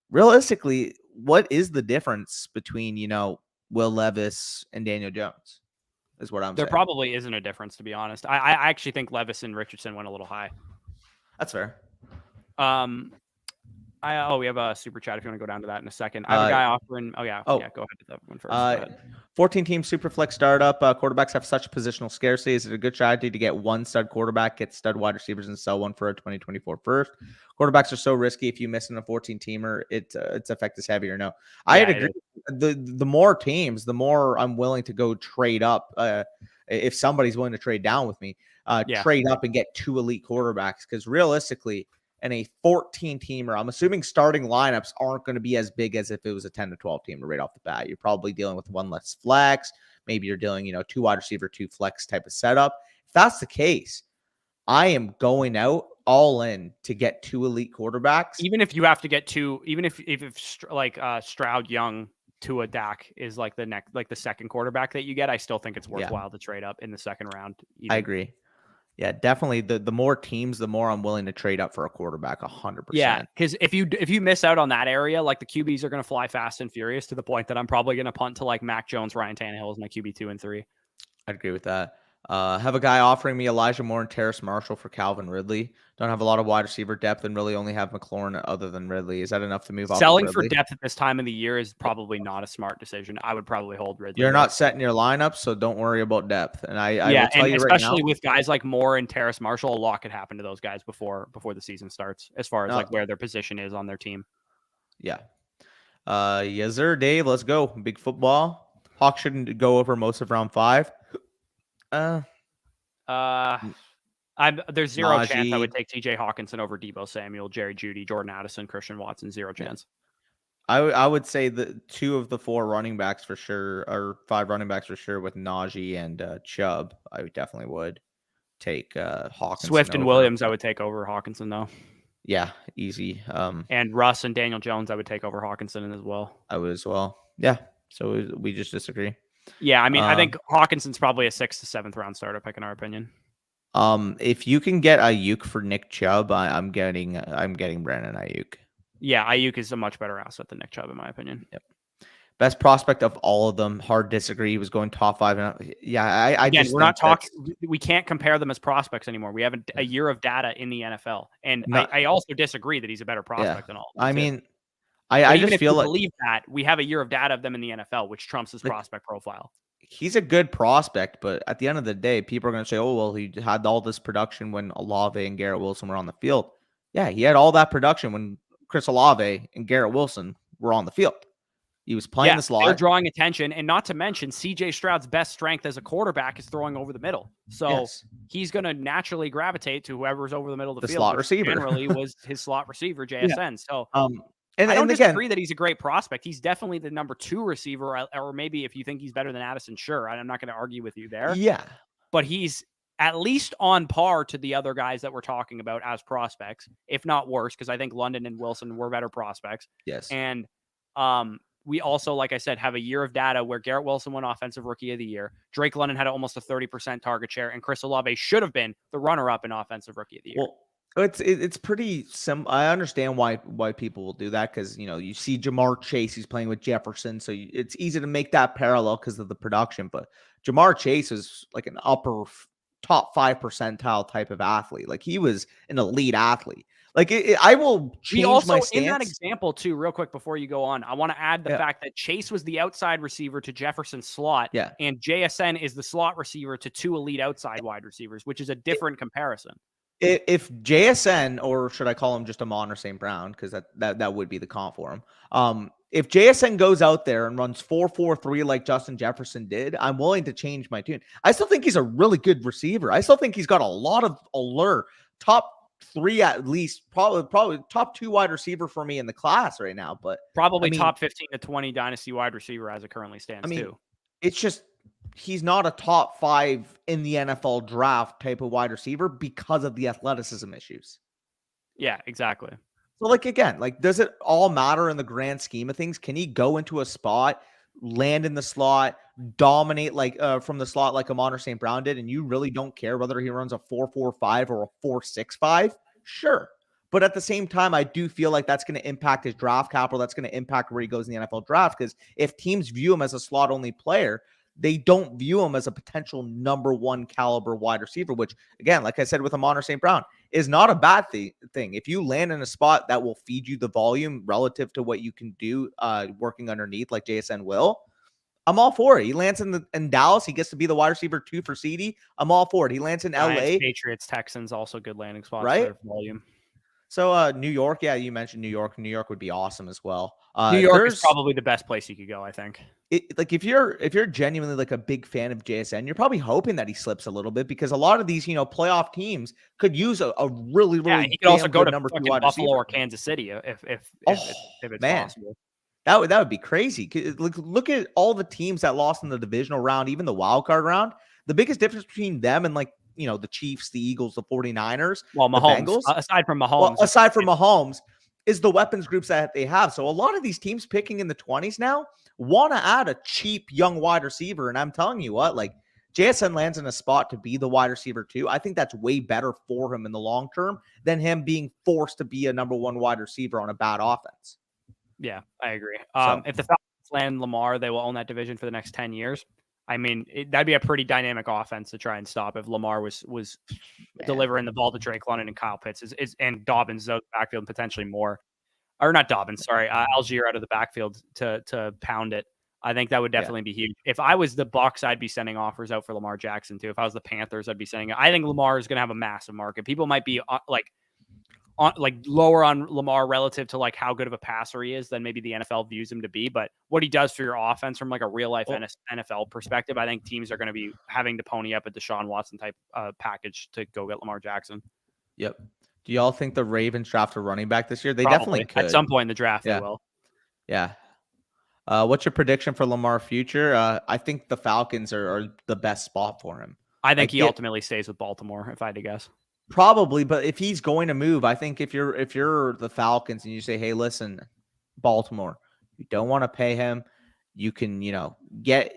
realistically, what is the difference between, Will Levis and Daniel Jones is what I'm saying. There probably isn't a difference, to be honest. I actually think Levis and Richardson went a little high. That's fair. We have a super chat if you want to go down to that in a second. I have a guy offering. Go ahead with that one first. 14-team Superflex startup. Quarterbacks have such positional scarcity. Is it a good strategy to get one stud quarterback, get stud wide receivers, and sell one for a 2024 first? Quarterbacks are so risky. If you miss in a 14-teamer, its effect is heavy or no. I agree. The more teams, the more I'm willing to go trade up. If somebody's willing to trade down with me, trade up and get 2 elite quarterbacks. Because realistically, and a 14-teamer, I'm assuming starting lineups aren't going to be as big as if it was a 10 to 12-teamer right off the bat. You're probably dealing with one less flex. Maybe you're dealing, 2 wide receiver, 2 flex type of setup. If that's the case, I am going out all in to get 2 elite quarterbacks. Even if you have to get 2, even if Stroud, Young, Tua, Dak is like the second quarterback that you get, I still think it's worthwhile to trade up in the second round. I agree. Yeah, definitely. The more teams, the more I'm willing to trade up for a quarterback. 100%. Yeah, because if you miss out on that area, like the QBs are going to fly fast and furious to the point that I'm probably going to punt to like Mac Jones, Ryan Tannehill as my QB 2 and 3. I'd agree with that. Have a guy offering me Elijah Moore and Terrace Marshall for Calvin Ridley. Don't have a lot of wide receiver depth and really only have McLaurin other than Ridley. Is that enough to move off Selling of for depth at this time of the year is probably not a smart decision. I would probably hold Ridley. You're not setting your lineup, so don't worry about depth. And I will tell you right now, especially with guys like Moore and Terrace Marshall, a lot could happen to those guys before the season starts, as far as like where their position is on their team. Yeah. Yes, sir, Dave. Let's go. Big football. Hawks shouldn't go over most of round 5. There's zero chance I would take TJ Hawkinson over Deebo Samuel, Jerry Jeudy, Jordan Addison, Christian Watson. Zero chance. I would say the 2 of the 4 running backs for sure, or 5 running backs for sure, with Najee and Chubb. I definitely would take Hawkinson. Swift and Williams, I would take over Hawkinson though. Yeah, easy. And Russ and Daniel Jones, I would take over Hawkinson as well. I would as well. Yeah. So we just disagree. Yeah, I mean, I think Hawkinson's probably a 6th to 7th round starter pick in our opinion. If you can get Ayuk for Nick Chubb, I'm getting Brandon Ayuk. Yeah, Ayuk is a much better asset than Nick Chubb in my opinion. Yep. Best prospect of all of them. Hard disagree. He was going top 5. And we're not talking. We can't compare them as prospects anymore. We have a year of data in the NFL, and I also disagree that he's a better prospect than all. I mean, I just feel like believe that we have a year of data of them in the NFL, which trumps his prospect profile. He's a good prospect, but at the end of the day, people are going to say, "Oh, well, he had all this production when Olave and Garrett Wilson were on the field." Yeah, he had all that production when Chris Olave and Garrett Wilson were on the field. He was playing the slot. They're drawing attention, and not to mention, C.J. Stroud's best strength as a quarterback is throwing over the middle. So he's going to naturally gravitate to whoever's over the middle of the field. Slot receiver generally was his slot receiver, JSN. So And I don't again, disagree that he's a great prospect. He's definitely the number 2 receiver, or maybe if you think he's better than Addison, sure. I'm not going to argue with you there. Yeah. But he's at least on par to the other guys that we're talking about as prospects, if not worse, because I think London and Wilson were better prospects. Yes. And we also, like I said, have a year of data where Garrett Wilson won Offensive Rookie of the Year. Drake London had almost a 30% target share, and Chris Olave should have been the runner-up in Offensive Rookie of the Year. Well, it's pretty simple. I understand why people will do that because, you see Ja'Marr Chase, he's playing with Jefferson, so it's easy to make that parallel because of the production. But Ja'Marr Chase is like an upper top 5 percentile type of athlete. Like he was an elite athlete. Like I will change my stance. In that example too, real quick before you go on, I want to add the fact that Chase was the outside receiver to Jefferson's slot, and JSN is the slot receiver to 2 elite outside wide receivers, which is a different comparison. If JSN, or should I call him just Amon or St. Brown, because that would be the comp for him. If JSN goes out there and runs 4.43 like Justin Jefferson did, I'm willing to change my tune. I still think he's a really good receiver. I still think he's got a lot of allure. Top 3 at least, probably top 2 wide receiver for me in the class right now. But probably top 15 to 20 dynasty wide receiver as it currently stands too. It's just he's not a top 5 in the NFL draft type of wide receiver because of the athleticism issues. Yeah, exactly. So, again, does it all matter in the grand scheme of things? Can he go into a spot, land in the slot, dominate from the slot like Amon or St. Brown did, and you really don't care whether he runs a 4.45 or a 4.65? Sure. But at the same time, I do feel like that's going to impact his draft capital. That's going to impact where he goes in the NFL draft, because if teams view him as a slot-only player, they don't view him as a potential number 1 caliber wide receiver, which, again, like I said with Amon or St. Brown, is not a bad thing. If you land in a spot that will feed you the volume relative to what you can do working underneath like JSN will, I'm all for it. He lands in Dallas. He gets to be the wide receiver 2 for CD. I'm all for it. He lands in LA. Patriots, Texans, also good landing spots right? for volume. So New York, yeah, you mentioned New York. New York would be awesome as well. New York is There's probably the best place you could go, I think. like if you're genuinely like a big fan of JSN, you're probably hoping that he slips a little bit because a lot of these playoff teams could use a really He could also damn go good to number 2 fucking wide Buffalo receiver. or Kansas City if Oh it's man, possible. that would be crazy. Look at all the teams that lost in the divisional round, even the wild card round. The biggest difference between them and like the Chiefs, the Eagles, the 49ers, Well, the Mahomes, Bengals. aside from Mahomes, Well, aside from Mahomes, is the weapons groups that they have. So a lot of these teams picking in the 20s now want to add a cheap young wide receiver. And I'm telling you what, like JSN lands in a spot to be the wide receiver too. I think that's way better for him in the long term than him being forced to be a number 1 wide receiver on a bad offense. Yeah, I agree. So, if the Falcons land Lamar, they will own that division for the next 10 years. I mean, that'd be a pretty dynamic offense to try and stop if Lamar was delivering the ball to Drake London and Kyle Pitts and Dobbins out of the backfield and potentially more. Or not Dobbins, sorry, Algier out of the backfield to pound it. I think that would definitely be huge. If I was the Bucs, I'd be sending offers out for Lamar Jackson too. If I was the Panthers, I'd be sending. I think Lamar is going to have a massive market. People might be lower on Lamar relative to like how good of a passer he is than maybe the NFL views him to be. But what he does for your offense from like a real life NFL perspective, I think teams are going to be having to pony up a Deshaun Watson type package to go get Lamar Jackson. Yep. Do y'all think the Ravens draft a running back this year? They Probably. definitely could. At some point in the draft, they will. Yeah. What's your prediction for Lamar future? I think the Falcons are the best spot for him. I think he ultimately stays with Baltimore, if I had to guess. Probably, but if he's going to move, I think if you're the Falcons and you say, "Hey, listen, Baltimore, you don't want to pay him, you can, get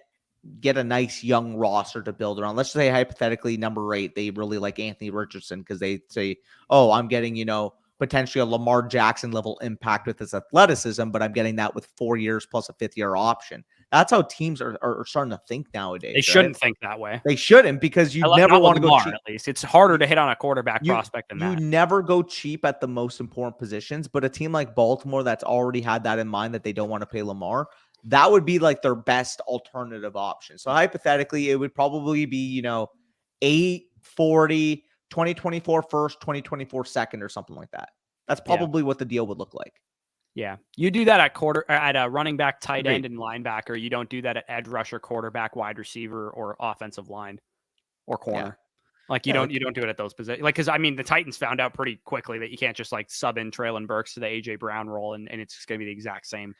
a nice young roster to build around." Let's say hypothetically, number 8, they really like Anthony Richardson because they say, "Oh, I'm getting, potentially a Lamar Jackson level impact with his athleticism, but I'm getting that with 4 years plus a 5th-year option." That's how teams are starting to think nowadays. They shouldn't think that way. They shouldn't, because you never want to go cheap. At least it's harder to hit on a quarterback prospect than that. You never go cheap at the most important positions, but a team like Baltimore that's already had that in mind that they don't want to pay Lamar, that would be like their best alternative option. So hypothetically, it would probably be, 840, 2024 first, 2024 second, or something like that. That's probably what the deal would look like. Yeah. You do that at a running back, tight end, and linebacker. You don't do that at edge rusher, quarterback, wide receiver, or offensive line or corner. Like you don't do it at those positions. Like, because I mean, the Titans found out pretty quickly that you can't just like sub in Treylon Burks to the AJ Brown role and it's just gonna be the exact same.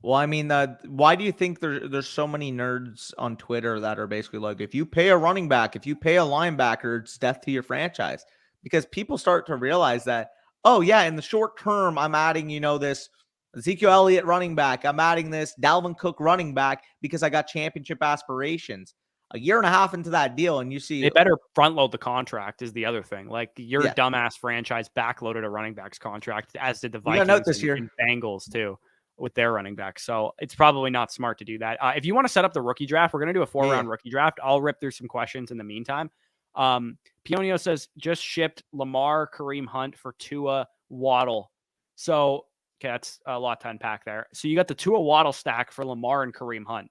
Well, I mean, why do you think there's so many nerds on Twitter that are basically like, if you pay a running back, if you pay a linebacker, it's death to your franchise? Because people start to realize that, oh yeah, in the short term, I'm adding, this Ezekiel Elliott running back. I'm adding this Dalvin Cook running back because I got championship aspirations. A year and a half into that deal, and you see they better front load the contract is the other thing. Like your dumbass franchise backloaded a running back's contract, as did the Vikings this year. And Bengals too with their running back. So it's probably not smart to do that. If you want to set up the rookie draft, we're going to do a 4-round rookie draft. I'll rip through some questions in the meantime. Pionio says just shipped Lamar, Kareem Hunt for Tua, Waddle. So okay, that's a lot to unpack there. So you got the Tua Waddle stack for Lamar and Kareem Hunt.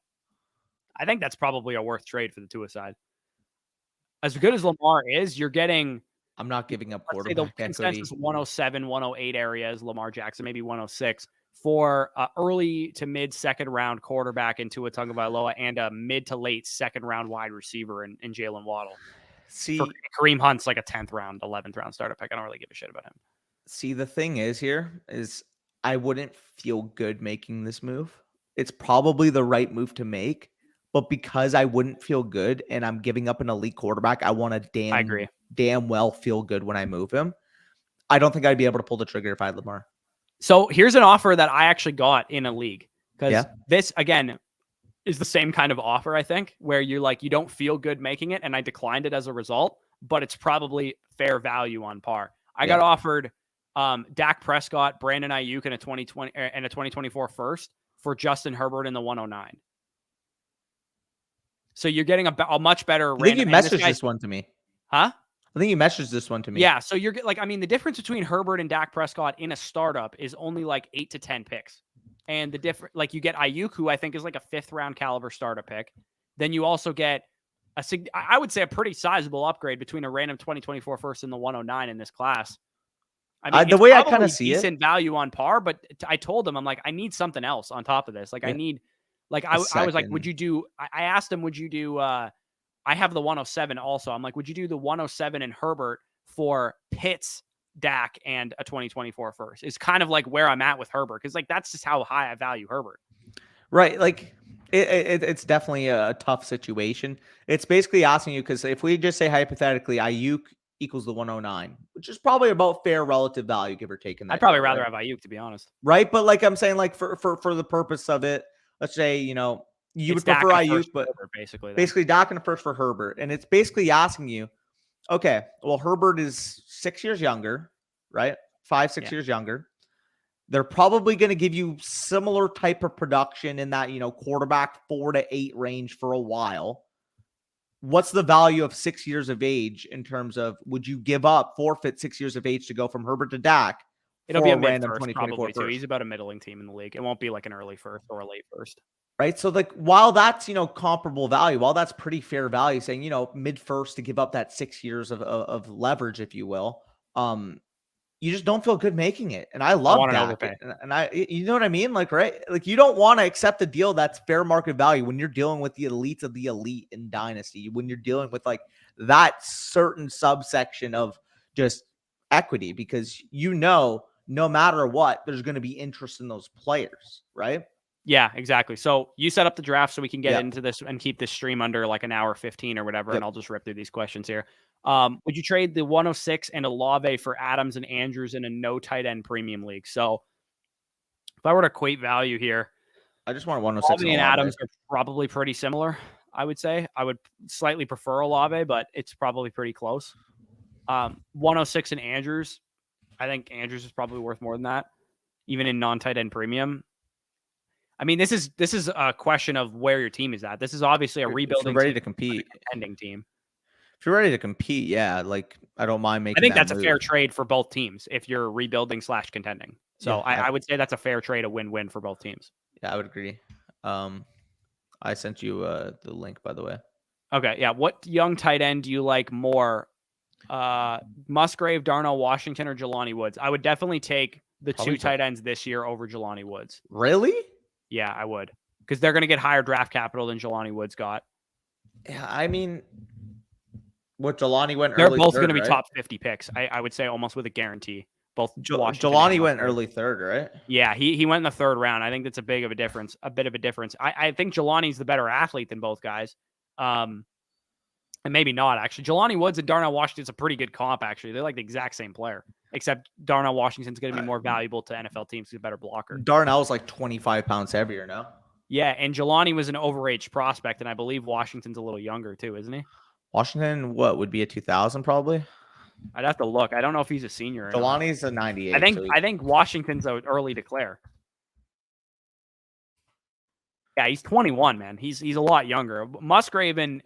I think that's probably a worth trade for the Tua side. As good as Lamar is, you're getting. I'm not giving up quarterback the equity. Consensus 107, 108 areas. Lamar Jackson, maybe 106 for early to mid second round quarterback in Tua Tagovailoa and a mid to late second round wide receiver in Jalen Waddle. See, for Kareem Hunt's like a 10th round, 11th round starter pick. I don't really give a shit about him. See, the thing is I wouldn't feel good making this move. It's probably the right move to make. But because I wouldn't feel good and I'm giving up an elite quarterback, I want to damn well feel good when I move him. I don't think I'd be able to pull the trigger if I had Lamar. So here's an offer that I actually got in a league. Because this, again, is the same kind of offer, I think, where you're like, you don't feel good making it. And I declined it as a result, but it's probably fair value on par. I got offered Dak Prescott, Brandon Ayuk, and a 2020 and a 2024 first for Justin Herbert in the 109. So you're getting a much better. I think you messaged this one to me. Huh? I think you messaged this one to me. Yeah. So you're like, I mean, the difference between Herbert and Dak Prescott in a startup is only like 8 to 10 picks. And the different, like you get Ayuk, who I think is like a 5th round caliber startup pick. Then you also get I would say a pretty sizable upgrade between a random 2024 first and the 109 in this class. I mean, The it's way I kind of probably see it, decent value on par, but I told him, I'm like, I need something else on top of this. Like, I need, like, I was like, would you do? I asked him, would you do? I have the 107 also. I'm like, would you do the 107 and Herbert for Pitts, Dak, and a 2024 first? Is kind of like where I'm at with Herbert, because like that's just how high I value Herbert. right? Like it's definitely a tough situation. It's basically asking you, because if we just say hypothetically Ayuk equals the 109, which is probably about fair relative value, give or take. In that I'd probably year, rather right? have Ayuk, to be honest. Right, but like I'm saying, like for the purpose of it, let's say you would prefer Ayuk, but Herbert, basically Dak in the first for Herbert, and it's basically asking you, okay, well Herbert is 6 years younger, right? 5-6 years younger. They're probably going to give you similar type of production in that quarterback 4 to 8 range for a while. What's the value of 6 years of age in terms of, would you forfeit 6 years of age to go from Herbert to Dak? It'll be a random mid-first 2024 probably too. first. He's about a middling team in the league. It won't be like an early first or a late first. Right. So like, while that's, comparable value, while that's pretty fair value, saying, mid first to give up that 6 years of leverage, if you will, you just don't feel good making it. And I love that. And you know what I mean? Like, right. Like, you don't want to accept a deal that's fair market value when you're dealing with the elites of the elite in Dynasty, when you're dealing with like that certain subsection of just equity, because no matter what, there's going to be interest in those players, right? Yeah, exactly. So you set up the draft so we can get into this and keep this stream under like an hour 15 or whatever, and I'll just rip through these questions here. Would you trade the 106 and Olave for Adams and Andrews in a no tight end premium league? So if I were to equate value here, I just want 106 Olave and Adams are probably pretty similar, I would say. I would slightly prefer Olave, but it's probably pretty close. 106 and Andrews, I think Andrews is probably worth more than that, even in non-tight end premium. I mean, this is a question of where your team is at. This is obviously a rebuilding, ready to compete, contending team. If you're ready to compete, yeah, like I don't mind making. I think that's a fair trade for both teams if you're rebuilding / contending. So I would say that's a fair trade, a win-win for both teams. Yeah, I would agree. I sent you the link, by the way. Okay, yeah. What young tight end do you like more? Musgrave, Darnell Washington, or Jelani Woods? I would definitely take the two tight ends this year over Jelani Woods. Really? Yeah, I would. Because they're going to get higher draft capital than Jelani Woods got. Yeah, I mean, what Jelani went they're early both third, going to be right? top 50 picks. I would say almost with a guarantee. Both Jelani went early third, right? Yeah, he went in the third round. I think that's a bit of a difference. I think Jelani's the better athlete than both guys. And maybe not, actually. Jelani Woods and Darnell Washington's a pretty good comp, actually. They're like the exact same player, except Darnell Washington's going to be more valuable to NFL teams. He's a better blocker. Darnell's like 25 pounds heavier now. Yeah, and Jelani was an overage prospect, and I believe Washington's a little younger too, isn't he? Washington, what, would be a 2000 probably? I'd have to look. I don't know if he's a senior or Jelani's a 98. I think Washington's an early declare. Yeah, he's 21, man. He's a lot younger. Musgrave and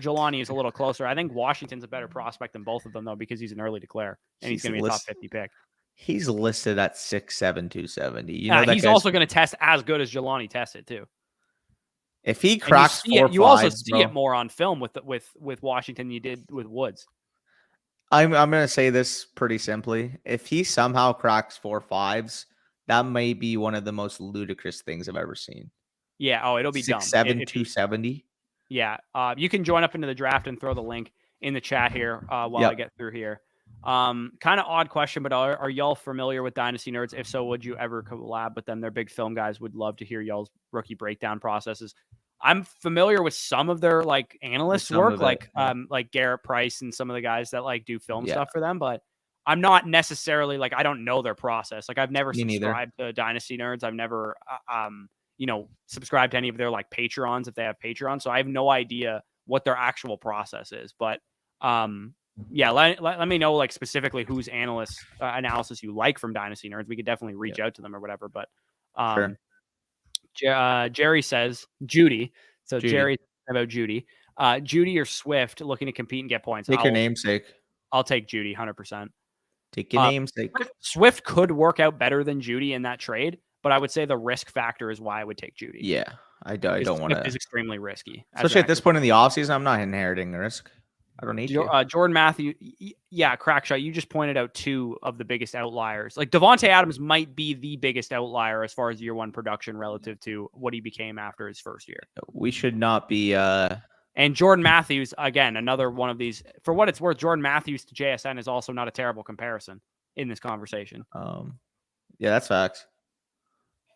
Jelani is a little closer. I think Washington's a better prospect than both of them, though, because he's an early declare, and he's going to be a top 50 pick. He's listed at 6'7", 270. He's also going to test as good as Jelani tested, too. If he cracks 4.5, you also see it more on film with Washington than you did with Woods. I'm going to say this pretty simply. If he somehow cracks 4.5s, that may be one of the most ludicrous things I've ever seen. Yeah, it'll be 6'7", dumb. 270. Yeah, you can join up into the draft and throw the link in the chat here while I get through here. Kind of odd question, but are y'all familiar with Dynasty Nerds? If so, would you ever collab with them? They're big film guys. Would love to hear y'all's rookie breakdown processes. I'm familiar with some of their like analyst work, like Garrett Price and some of the guys that like do film stuff for them, but I'm not necessarily like, I don't know their process. Like I've never subscribed to Dynasty Nerds. I've never, subscribed to any of their like Patreons if they have Patreon. So I have no idea what their actual process is, but let me know like specifically whose analysis you like from Dynasty Nerds. We could definitely reach out to them or whatever, but Jerry says Judy. So Jerry about Judy. Judy or Swift looking to compete and get points. Take your namesake. I'll take Judy 100%. Take your namesake. Swift could work out better than Judy in that trade, but I would say the risk factor is why I would take Judy. Yeah, I don't want to. It's extremely risky, especially at this point in the offseason. I'm not inheriting the risk. I don't need to. Jordan Matthews, Crackshot, you just pointed out two of the biggest outliers. Like Devontae Adams might be the biggest outlier as far as year one production relative to what he became after his first year. We should not be. And Jordan Matthews, again, another one of these. For what it's worth, Jordan Matthews to JSN is also not a terrible comparison in this conversation. Yeah, that's facts.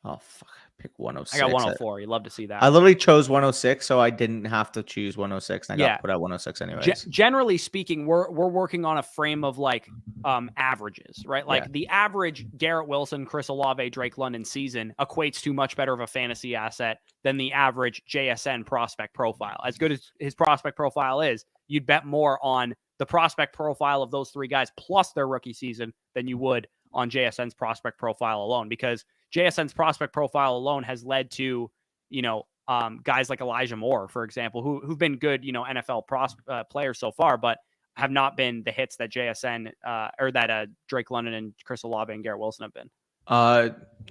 Oh, fuck. Pick 106. I got 104. You'd love to see that. I literally chose 106, so I didn't have to choose 106. And I got put at 106 anyways. Generally speaking, we're working on a frame of like averages, right? Like the average Garrett Wilson, Chris Olave, Drake London season equates to much better of a fantasy asset than the average JSN prospect profile. As good as his prospect profile is, you'd bet more on the prospect profile of those three guys plus their rookie season than you would on JSN's prospect profile alone, because JSN's prospect profile alone has led to, guys like Elijah Moore, for example, who've been good, NFL players so far, but have not been the hits that JSN or that Drake London and Chris Olave and Garrett Wilson have been.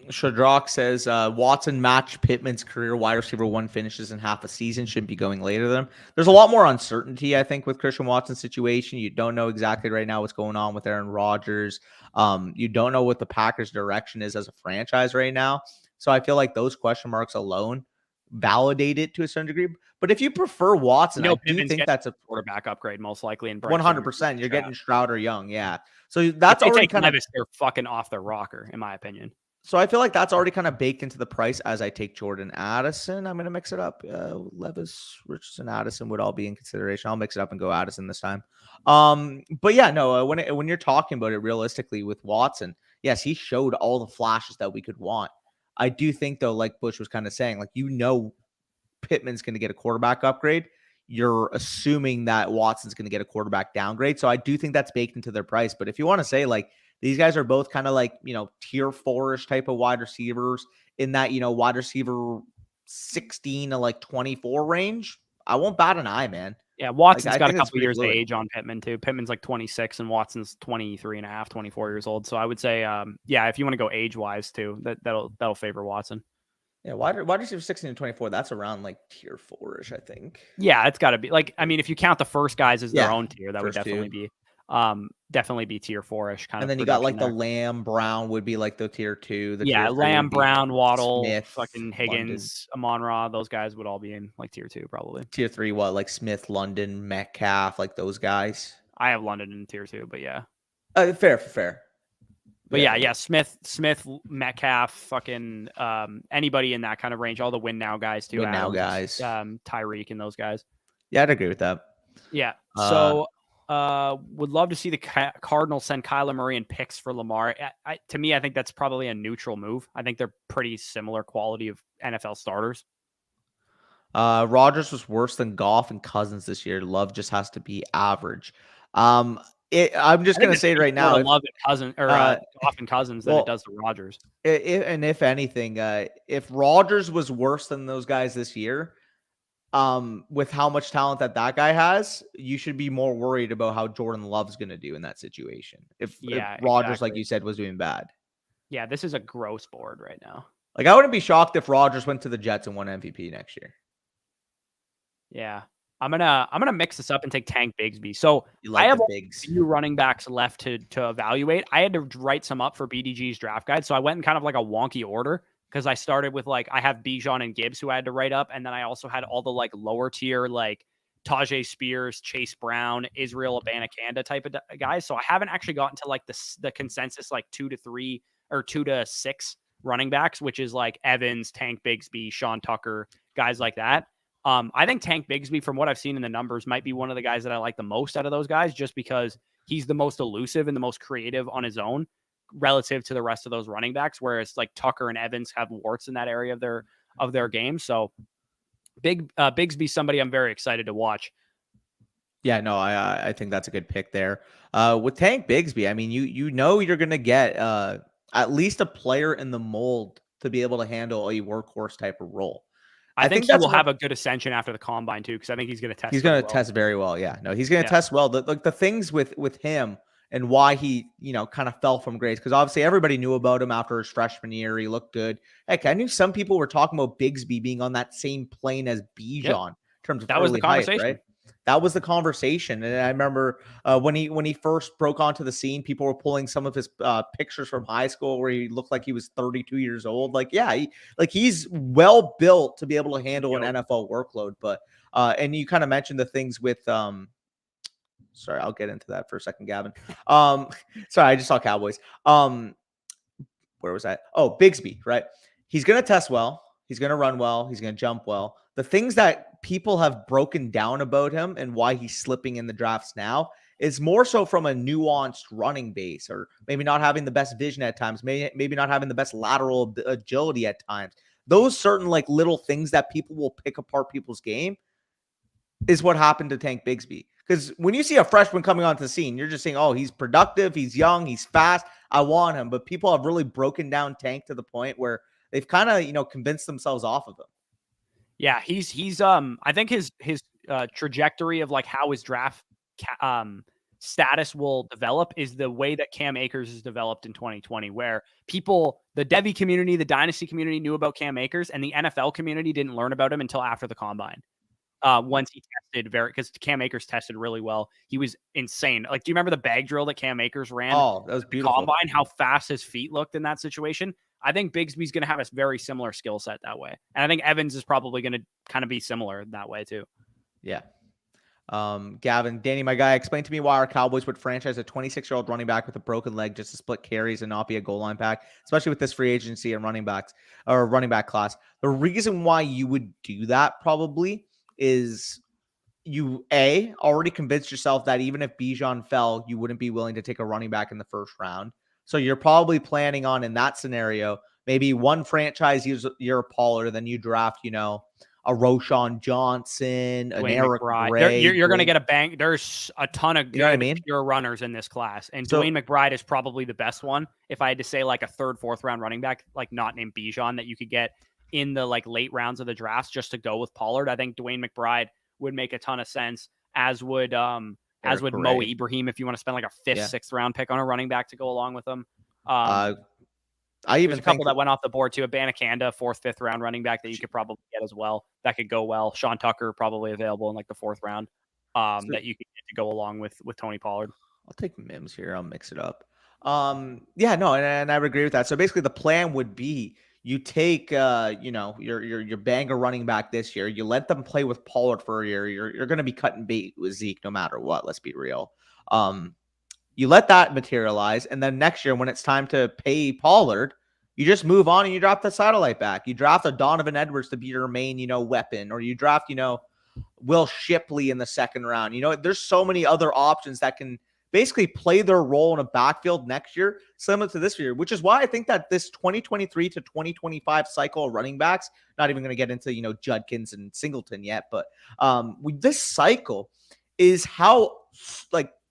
Shadrach says Watson matched Pittman's career wide receiver one finishes in half a season. Shouldn't be going later than him. There's a lot more uncertainty, I think, with Christian Watson's situation. You don't know exactly right now what's going on with Aaron Rodgers. You don't know what the Packers' direction is as a franchise right now. So I feel like those question marks alone validate it to a certain degree. But if you prefer Watson, I do think that's a quarterback upgrade, most likely. In 100%. You're getting Stroud or Young. Yeah. So that's already kind of. They're fucking off their rocker, in my opinion. So I feel like that's already kind of baked into the price as I take Jordan Addison. I'm going to mix it up. Levis, Richardson, Addison would all be in consideration. I'll mix it up and go Addison this time. But yeah, no, when you're talking about it realistically with Watson, yes, he showed all the flashes that we could want. I do think, though, like Bush was kind of saying, like, Pittman's going to get a quarterback upgrade. You're assuming that Watson's going to get a quarterback downgrade. So I do think that's baked into their price. But if you want to say, like, these guys are both kind of like, tier 4-ish type of wide receivers in that, wide receiver 16 to like 24 range, I won't bat an eye, man. Yeah, Watson's got a couple years of age on Pittman, too. Pittman's like 26 and Watson's 23 and a half, 24 years old. So I would say, if you want to go age-wise, too, that'll favor Watson. Yeah, wide receiver 16 and 24, that's around like tier 4-ish, I think. Yeah, it's got to be. Like, I mean, if you count the first guys as their own tier, that would definitely be tier 4-ish kind of. And then you got like the Lamb, Brown would be like the tier 2. Lamb, Brown, Waddle, Smith, fucking Higgins, Amon-Ra, those guys would all be in like tier 2 probably. Tier 3, what, like Smith, London, Metcalf, like those guys? I have London in tier 2, but yeah. Fair. But yeah, Smith, Metcalf, fucking anybody in that kind of range, all the win now guys too. Win now guys. Tyreek and those guys. Yeah, I'd agree with that. Yeah. So would love to see the Cardinals send Kyler Murray and picks for Lamar. To me, I think that's probably a neutral move. I think they're pretty similar quality of NFL starters. Rodgers was worse than Goff and Cousins this year. Love just has to be average. I'm just going to say right now, Love and Cousins or Goff and Cousins than it does to Rodgers. If anything, if Rodgers was worse than those guys this year, with how much talent that guy has, you should be more worried about how Jordan Love's going to do in that situation. If Rodgers, like you said, was doing bad. Yeah, this is a gross board right now. Like, I wouldn't be shocked if Rodgers went to the Jets and won MVP next year. Yeah. I'm gonna mix this up and take Tank Bigsby. So I have a few running backs left to evaluate. I had to write some up for BDG's draft guide, so I went in kind of like a wonky order because I started with like I have Bijan and Gibbs who I had to write up, and then I also had all the like lower tier like Tajay Spears, Chase Brown, Israel Abanikanda type of guys. So I haven't actually gotten to like the consensus like 2 to 3 or 2 to 6 running backs, which is like Evans, Tank Bigsby, Sean Tucker, guys like that. I think Tank Bigsby, from what I've seen in the numbers, might be one of the guys that I like the most out of those guys, just because he's the most elusive and the most creative on his own relative to the rest of those running backs, whereas like Tucker and Evans have warts in that area of their game. So Bigsby, somebody I'm very excited to watch. Yeah, no, I think that's a good pick there. With Tank Bigsby, I mean, you're going to get at least a player in the mold to be able to handle a workhorse type of role. I think he will have a good ascension after the combine too, because I think he's going to test. He's going to test very well. Yeah, no, he's going to test well. The things with him and why he kind of fell from grace, because obviously everybody knew about him after his freshman year. He looked good. Heck, I knew some people were talking about Bigsby being on that same plane as Bijan in terms of that was the conversation, hype, right? that was the conversation. And I remember when he first broke onto the scene, people were pulling some of his pictures from high school where he looked like he was 32 years old. Like, yeah, he's well built to be able to handle an NFL workload. But and you kind of mentioned the things with sorry, I'll get into that for a second, Gavin. Sorry, I just saw Cowboys. Where was that? Oh, Bigsby, right? He's going to test well. He's going to run well. He's going to jump well. The things that people have broken down about him and why he's slipping in the drafts now is more so from a nuanced running base, or maybe not having the best vision at times, maybe not having the best lateral agility at times. Those certain like little things that people will pick apart people's game is what happened to Tank Bigsby. Because when you see a freshman coming onto the scene, you're just saying, oh, he's productive, he's young, he's fast, I want him. But people have really broken down Tank to the point where they've kind of, convinced themselves off of him. Yeah, he's I think his trajectory of like how his draft status will develop is the way that Cam Akers is developed in 2020, where people, the Devy community, the Dynasty community knew about Cam Akers, and the NFL community didn't learn about him until after the combine. Once he tested because Cam Akers tested really well. He was insane. Like, do you remember the bag drill that Cam Akers ran? Oh, that was beautiful. Combine, how fast his feet looked in that situation. I think Bigsby's going to have a very similar skill set that way. And I think Evans is probably going to kind of be similar that way too. Yeah. Gavin, Danny, my guy, explain to me why our Cowboys would franchise a 26-year-old running back with a broken leg just to split carries and not be a goal line back, especially with this free agency and running back class. The reason why you would do that probably is you already convinced yourself that even if Bijan fell, you wouldn't be willing to take a running back in the first round. So you're probably planning on, in that scenario, maybe one franchise year Pollard, then you draft, a Roschon Johnson, an Eric Gray. You're going to get a bang. There's a ton of good pure runners in this class. And Dwayne McBride is probably the best one. If I had to say like a third, fourth round running back, like not named Bijan, that you could get in the like late rounds of the drafts just to go with Pollard, I think Dwayne McBride would make a ton of sense, as would Mo Ibrahim if you want to spend like a fifth, sixth round pick on a running back to go along with them. I even a couple that went off the board too. Abanikanda, fourth, fifth round running back that you could probably get as well. That could go well. Sean Tucker probably available in like the fourth round that you could get to go along with Tony Pollard. I'll take Mims here. I'll mix it up. And I would agree with that. So basically the plan would be you take your banger running back this year, you let them play with Pollard for a year. You're going to be cutting bait with Zeke no matter what. Let's be real. You let that materialize, and then next year when it's time to pay Pollard, you just move on and you drop the satellite back. You draft a Donovan Edwards to be your main, weapon, or you draft, Will Shipley in the second round. There's so many other options that can basically play their role in a backfield next year, similar to this year, which is why I think that this 2023 to 2025 cycle of running backs, not even going to get into, Judkins and Singleton yet, but with this cycle is how,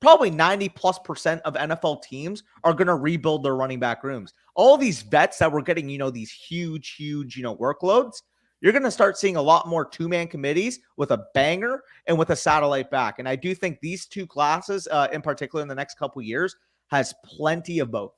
probably 90+% of NFL teams are going to rebuild their running back rooms. All these vets that were getting, these huge, workloads, you're going to start seeing a lot more two-man committees with a banger and with a satellite back. And I do think these two classes, in particular in the next couple of years, has plenty of both.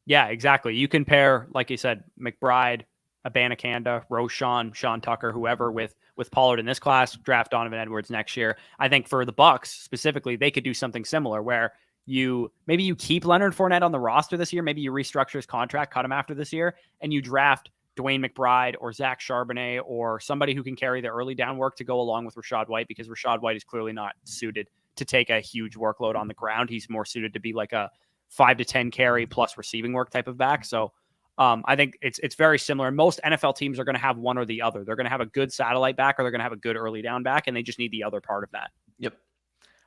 Yeah, exactly. You can pair, like you said, McBride, Abanikanda, Roschon, Sean Tucker, whoever with Pollard in this class, draft Donovan Edwards next year. I think for the Bucks specifically, they could do something similar where maybe you keep Leonard Fournette on the roster this year. Maybe you restructure his contract, cut him after this year, and you draft Dwayne McBride or Zach Charbonnet or somebody who can carry the early down work to go along with Rachaad White, because Rachaad White is clearly not suited to take a huge workload on the ground. He's more suited to be like a 5 to 10 carry plus receiving work type of back. So I think it's very similar. Most NFL teams are going to have one or the other. They're going to have a good satellite back or they're going to have a good early down back, and they just need the other part of that. Yep.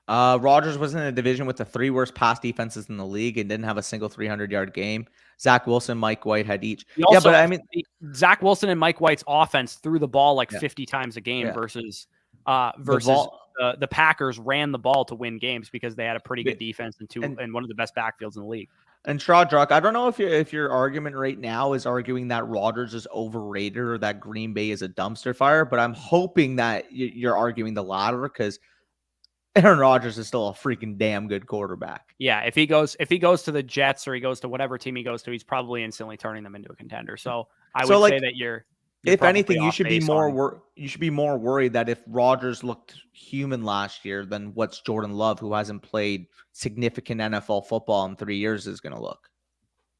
Rodgers was in a division with the 3 worst pass defenses in the league and didn't have a single 300-yard game. Zach Wilson, Mike White had each. Zach Wilson and Mike White's offense threw the ball 50 times a game versus the Packers ran the ball to win games because they had a pretty good defense and one of the best backfields in the league. And Shawdruck, I don't know if your argument right now is arguing that Rodgers is overrated or that Green Bay is a dumpster fire, but I'm hoping that you're arguing the latter, because Aaron Rodgers is still a freaking damn good quarterback. Yeah, if he goes to the Jets or he goes to whatever team he goes to, he's probably instantly turning them into a contender. So I would say that you're you're If probably anything, you off should be base more on. you should be more worried that if Rodgers looked human last year, than what's Jordan Love, who hasn't played significant NFL football in 3 years, is going to look.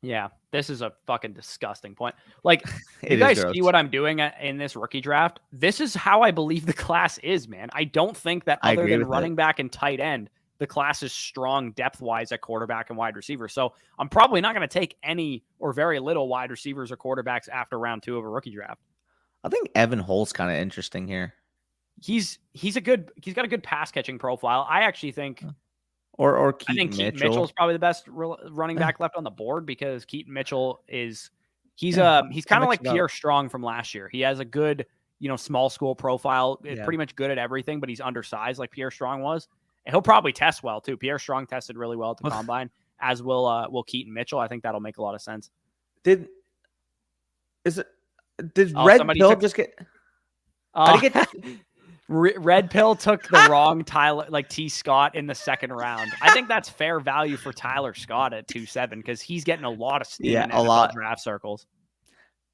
Yeah, this is a fucking disgusting point. Like, you It is guys gross. see what I'm doing in this rookie draft? This is how I believe the class is, man. I don't think that I other agree than with running it. back and tight end, the class is strong depth-wise at quarterback and wide receiver. So I'm probably not going to take any or very little wide receivers or quarterbacks after round 2 of a rookie draft. I think Evan Hull's kind of interesting here. He's got a good pass catching profile. I actually think Keaton Keaton Mitchell. Mitchell is probably the best running back left on the board, because Keaton Mitchell he's kind of like Pierre Strong from last year. He has a good, small school profile, pretty much good at everything, but he's undersized like Pierre Strong was. And he'll probably test well too. Pierre Strong tested really well at the combine, as will Keaton Mitchell. I think that'll make a lot of sense. Did Red Pill just get? How did he get? Red Pill took the wrong T. Scott in the second round. I think that's fair value for Tyler Scott at 2.7, because he's getting a lot of steam in NFL draft circles.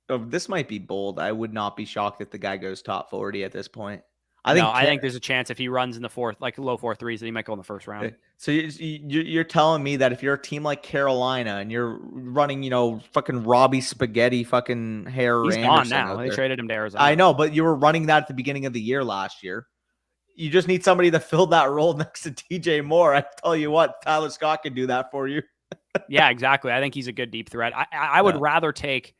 Oh, this might be bold. I would not be shocked if the guy goes top 40 at this point. I think there's a chance if he runs in the low 4.3s that he might go in the first round. So you're telling me that if you're a team like Carolina and you're running, fucking Robbie Spaghetti fucking hair, he's gone now. They traded him to Arizona. I know, but you were running that at the beginning of the year last year. You just need somebody to fill that role next to DJ Moore. I tell you what, Tyler Scott can do that for you. Yeah, exactly. I think he's a good deep threat. I would rather take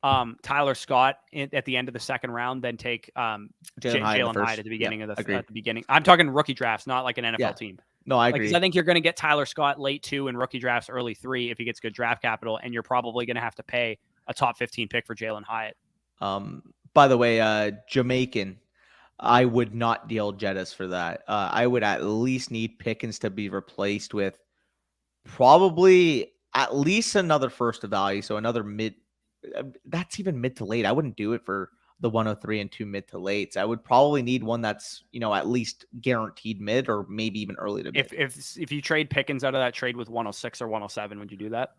Tyler Scott at the end of the second round than take Jalen Hyde at the beginning of the beginning. I'm talking rookie drafts, not like an NFL team. No, I agree. Because I think you're going to get Tyler Scott late 2 and rookie drafts early 3 if he gets good draft capital, and you're probably going to have to pay a top 15 pick for Jalen Hyatt. By the way, Jamaican, I would not deal Jettas for that. I would at least need Pickens to be replaced with probably at least another first of value, so another mid. That's even mid to late. I wouldn't do it for the 103 and 2 mid to lates. I would probably need one that's, at least guaranteed mid, or maybe even early to mid. If you trade Pickens out of that trade with 106 or 107, would you do that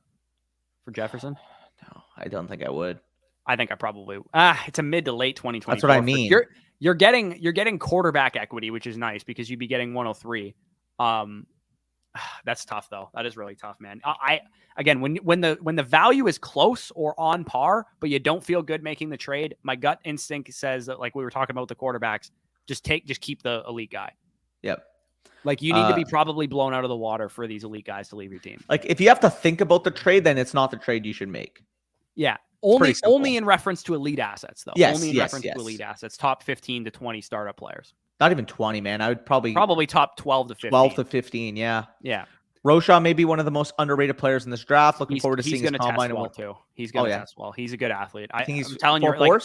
for Jefferson? No, I don't think I would. I think I probably it's a mid to late 2024. That's what I mean. You're getting quarterback equity, which is nice because you'd be getting 103. That's tough though. That is really tough, man. Again, when the value is close or on par, but you don't feel good making the trade, my gut instinct says that, like we were talking about the quarterbacks, just keep the elite guy. Yep. Like you need to be probably blown out of the water for these elite guys to leave your team. Like if you have to think about the trade, then it's not the trade you should make. Yeah. Only in reference to elite assets, though. Yes, only in reference to elite assets. Top 15 to 20 startup players. Not even 20, man. I would probably top 12 to 15. 12 to 15, yeah. Yeah. Roshan may be one of the most underrated players in this draft. Looking forward to seeing his combine. He's going to test well. He's a good athlete. I think he's I'm telling you,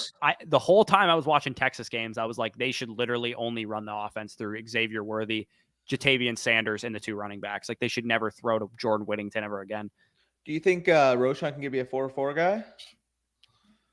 the whole time I was watching Texas games, I was like, they should literally only run the offense through Xavier Worthy, Jatavian Sanders, and the 2 running backs. Like they should never throw to Jordan Whittington ever again. Do you think Roshan can be a 4-4 guy?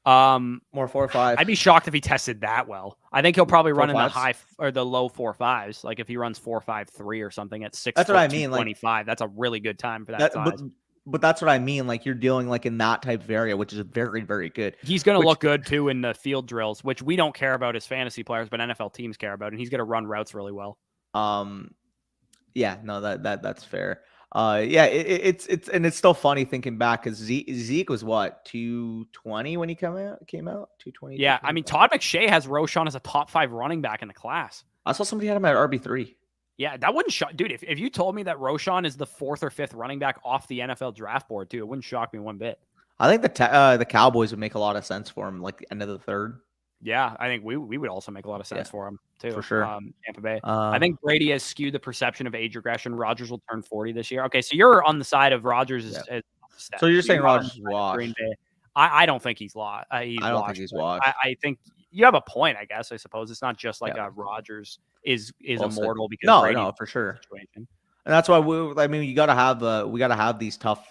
More 4-5. I'd be shocked if he tested that well. I think he'll probably run in the high or the low 4.5s. Like if he runs 4.53 or something at 6. That's what I mean. 25. That's a really good time for that size. But that's what I mean. Like you're dealing like in that type of area, which is very, very good. He's going to look good too in the field drills, which we don't care about as fantasy players, but NFL teams care about, and he's going to run routes really well. Yeah, no, that's fair. Yeah, it's still funny thinking back because Zeke was what, 220 when he came out 220. Yeah, I mean Todd McShay has Roshan as a top 5 running back in the class. I saw somebody had him at RB3. Yeah, that wouldn't shock, dude. If you told me that Roshan is the 4th or 5th running back off the NFL draft board too, it wouldn't shock me one bit. I think the Cowboys would make a lot of sense for him, like the end of the 3rd. Yeah, I think we would also make a lot of sense for him too. For sure. Tampa Bay. I think Brady has skewed the perception of age regression. Rodgers will turn 40 this year. Okay, so you're on the side of Rodgers. So you're saying Rodgers is washed. I don't think he's lost. I don't think he's washed. I think you have a point. I guess I suppose it's not just like Rodgers is immortal because no, for sure. Situation. And that's why we got to have these tough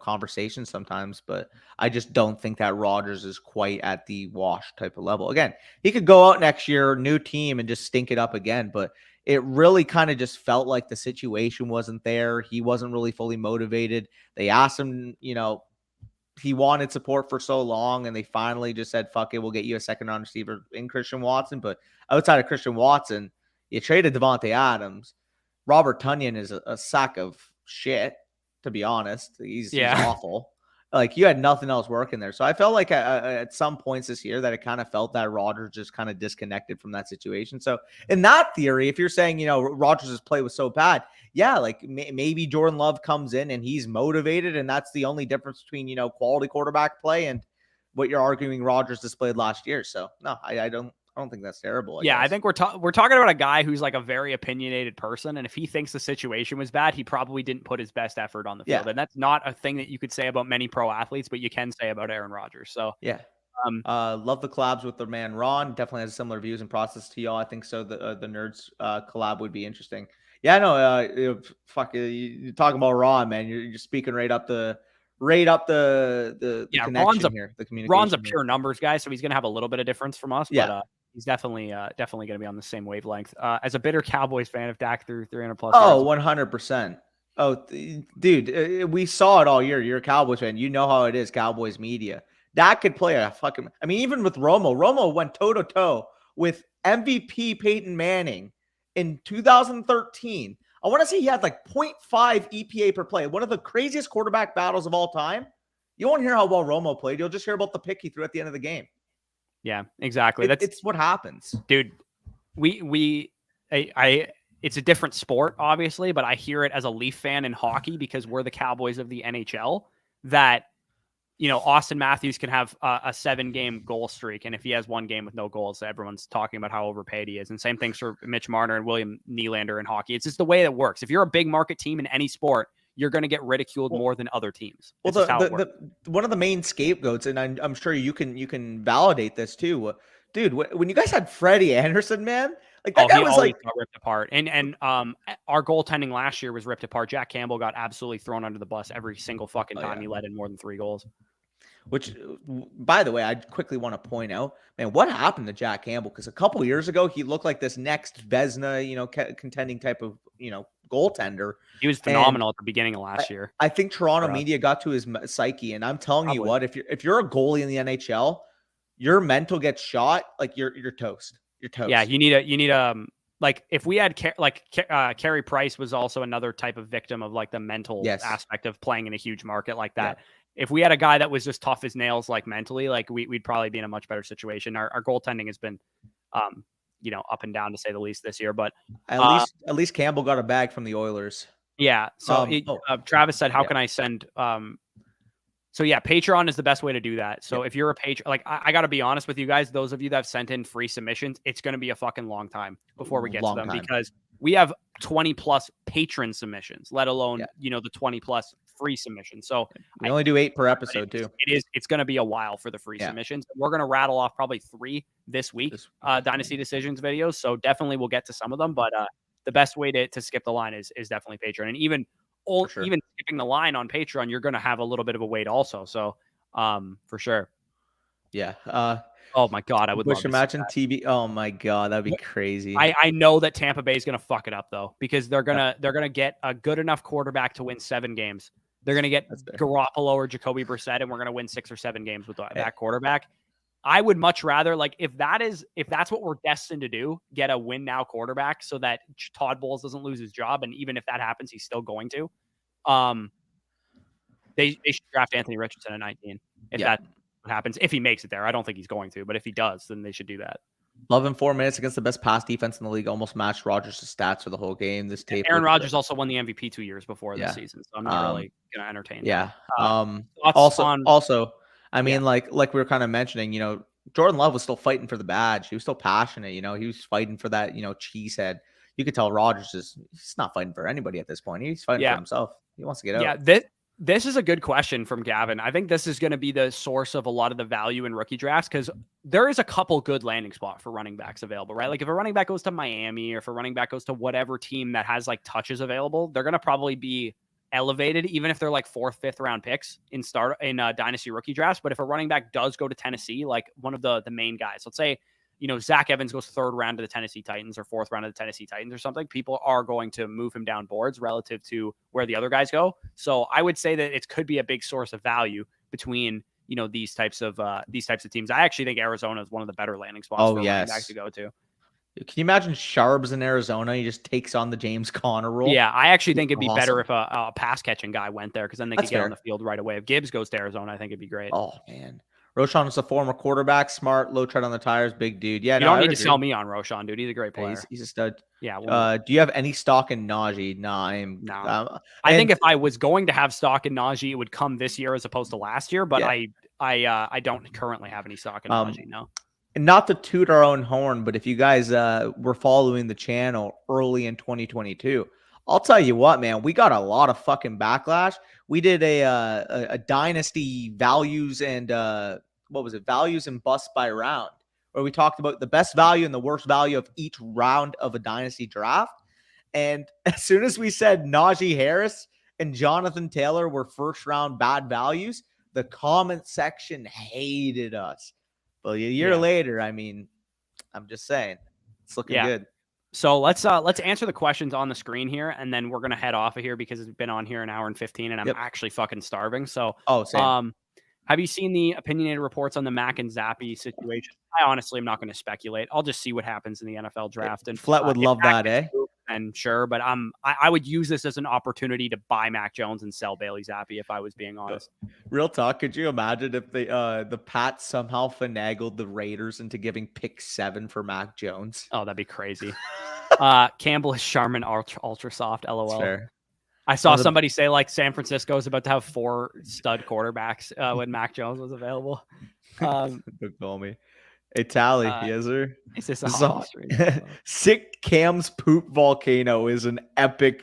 conversations sometimes, but I just don't think that Rodgers is quite at the wash type of level. Again, he could go out next year, new team, and just stink it up again, but it really kind of just felt like the situation wasn't there. He wasn't really fully motivated. They asked him, he wanted support for so long, and they finally just said, fuck it, we'll get you a second round receiver in Christian Watson. But outside of Christian Watson, you traded Devontae Adams. Robert Tonyan is a sack of shit, to be honest. He's awful. Like, you had nothing else working there. So I felt like at some points this year that it kind of felt that Rodgers just kind of disconnected from that situation. So in that theory, if you're saying, you know, Rodgers' play was so bad, yeah, like maybe Jordan Love comes in and he's motivated, and that's the only difference between, you know, quality quarterback play and what you're arguing Rodgers displayed last year. So no, I don't think that's terrible. I think we're talking about a guy who's like a very opinionated person, and if he thinks the situation was bad, he probably didn't put his best effort on the field. And that's not a thing that you could say about many pro athletes, but you can say about Aaron Rodgers. So yeah. Love the collabs with the man Ron. Definitely has similar views and process to y'all. I think so. The nerds collab would be interesting. Yeah, no, you're talking about Ron, man. You're speaking right up the connection here. The communication. Ron's a pure numbers guy, so he's gonna have a little bit of difference from us. Yeah. But he's definitely going to be on the same wavelength. As a bitter Cowboys fan, if Dak threw 300 plus. Oh, 100%. Oh, dude, we saw it all year. You're a Cowboys fan. You know how it is, Cowboys media. Dak could play a fucking. I mean, even with Romo. Romo went toe to toe with MVP Peyton Manning in 2013. I want to say he had like 0.5 EPA per play. One of the craziest quarterback battles of all time. You won't hear how well Romo played. You'll just hear about the pick he threw at the end of the game. Yeah, exactly. It's what happens, dude. It's a different sport, obviously, but I hear it as a Leaf fan in hockey because we're the Cowboys of the NHL. That, you know, Austin Matthews can have a 7-game goal streak, and if he has one game with no goals, everyone's talking about how overpaid he is. And same thing for Mitch Marner and William Nylander in hockey. It's just the way that works. If you're a big market team in any sport, you're going to get ridiculed more than other teams. Well, one of the main scapegoats, and I'm sure you can validate this too, dude. When you guys had Freddie Anderson, man, like that guy was like got ripped apart, and our goaltending last year was ripped apart. Jack Campbell got absolutely thrown under the bus every single fucking time he let in more than 3 goals. Which, by the way, I quickly want to point out, man, what happened to Jack Campbell? Because a couple of years ago, he looked like this next Vezina, you know, contending type of, you know, goaltender. He was phenomenal at the beginning of last year. I think Toronto media got to his psyche, and I'm telling you what, if you're a goalie in the NHL, your mental gets shot, like you're toast. You're toast. Yeah, you need like if we had Carey Price was also another type of victim of like the mental aspect of playing in a huge market like that. Yeah. If we had a guy that was just tough as nails, like mentally, like we'd probably be in a much better situation. Our goaltending has been, you know, up and down to say the least this year, but at least Campbell got a bag from the Oilers. Yeah. So Travis said, how can I send, so yeah, Patreon is the best way to do that. So if you're a patron, like I got to be honest with you guys, those of you that have sent in free submissions, it's going to be a fucking long time before we get to them because we have 20 plus patron submissions, let alone, you know, the 20 plus free submissions. So we only do 8 per episode too. It's going to be a while for the free submissions. We're going to rattle off probably 3 this week, Dynasty Decisions videos. So definitely we'll get to some of them, but the best way to skip the line is definitely Patreon. And even skipping the line on Patreon, you're going to have a little bit of a wait also. So for sure. Yeah. Oh my God, I would love to imagine TB. Oh my God, that'd be crazy. I know that Tampa Bay is going to fuck it up though, because they're gonna get a good enough quarterback to win 7 games. They're gonna get Garoppolo or Jacoby Brissett, and we're gonna win 6 or 7 games with that quarterback. I would much rather, like, if that's what we're destined to do, get a win now quarterback so that Todd Bowles doesn't lose his job, and even if that happens, he's still going to. They should draft Anthony Richardson at 19 if that happens. If he makes it there, I don't think he's going to, but if he does, then they should do that. Love in 4 minutes against the best pass defense in the league. Almost matched Rodgers' stats for the whole game. This tape. Aaron Rodgers also won the MVP 2 years before this season, so I'm not really going to entertain. Yeah. Also, I mean, like we were kind of mentioning, you know, Jordan Love was still fighting for the badge. He was still passionate. You know, he was fighting for that, you know, cheesehead. You could tell Rodgers he's not fighting for anybody at this point. He's fighting for himself. He wants to get out. Yeah. This is a good question from Gavin. I think this is going to be the source of a lot of the value in rookie drafts because there is a couple good landing spot for running backs available, right? Like if a running back goes to Miami or if a running back goes to whatever team that has like touches available, they're going to probably be elevated, even if they're like 4th, 5th round picks in dynasty rookie drafts. But if a running back does go to Tennessee, like one of the main guys, let's say, you know, Zach Evans goes 3rd round to the Tennessee Titans or 4th round to the Tennessee Titans or something, people are going to move him down boards relative to where the other guys go. So I would say that it could be a big source of value between, you know, these types of teams. I actually think Arizona is one of the better landing spots for running back to go to. Can you imagine Sharps in Arizona? He just takes on the James Conner role. Yeah, I actually think it'd be better if a pass catching guy went there, because then they could get on the field right away. If Gibbs goes to Arizona, I think it'd be great. Oh man, Roschon is a former quarterback, smart, low tread on the tires, big dude. Yeah, you don't need to sell me on Roschon, dude. He's a great player. Yeah, he's a stud. Yeah. Do you have any stock in Najee? No. I think if I was going to have stock in Najee, it would come this year as opposed to last year. But I don't currently have any stock in Najee. No. And not to toot our own horn, but if you guys were following the channel early in 2022, I'll tell you what, man, we got a lot of fucking backlash. We did a Dynasty values and values and busts by round, where we talked about the best value and the worst value of each round of a Dynasty draft. And as soon as we said Najee Harris and Jonathan Taylor were first round bad values, the comment section hated us. Well, a year later, I mean, I'm just saying, it's looking good. So let's answer the questions on the screen here, and then we're gonna head off of here because it's been on here an hour and 15, and I'm actually fucking starving. So, same. Have you seen the opinionated reports on the Mac and Zappy situation? I honestly am not going to speculate. I'll just see what happens in the NFL draft. And Flet would love that, eh? And sure, but I would use this as an opportunity to buy Mac Jones and sell Bailey Zappy, if I was being honest. Real talk. Could you imagine if the Pats somehow finagled the Raiders into giving pick 7 for Mac Jones? Oh, that'd be crazy. Campbell is Charmin ultra soft. LOL. That's fair. I saw somebody say like San Francisco is about to have 4 stud quarterbacks when Mac Jones was available. Don't call me. Hey, Tally, yes, sir. Is this a hot Sick Cam's Poop Volcano is an epic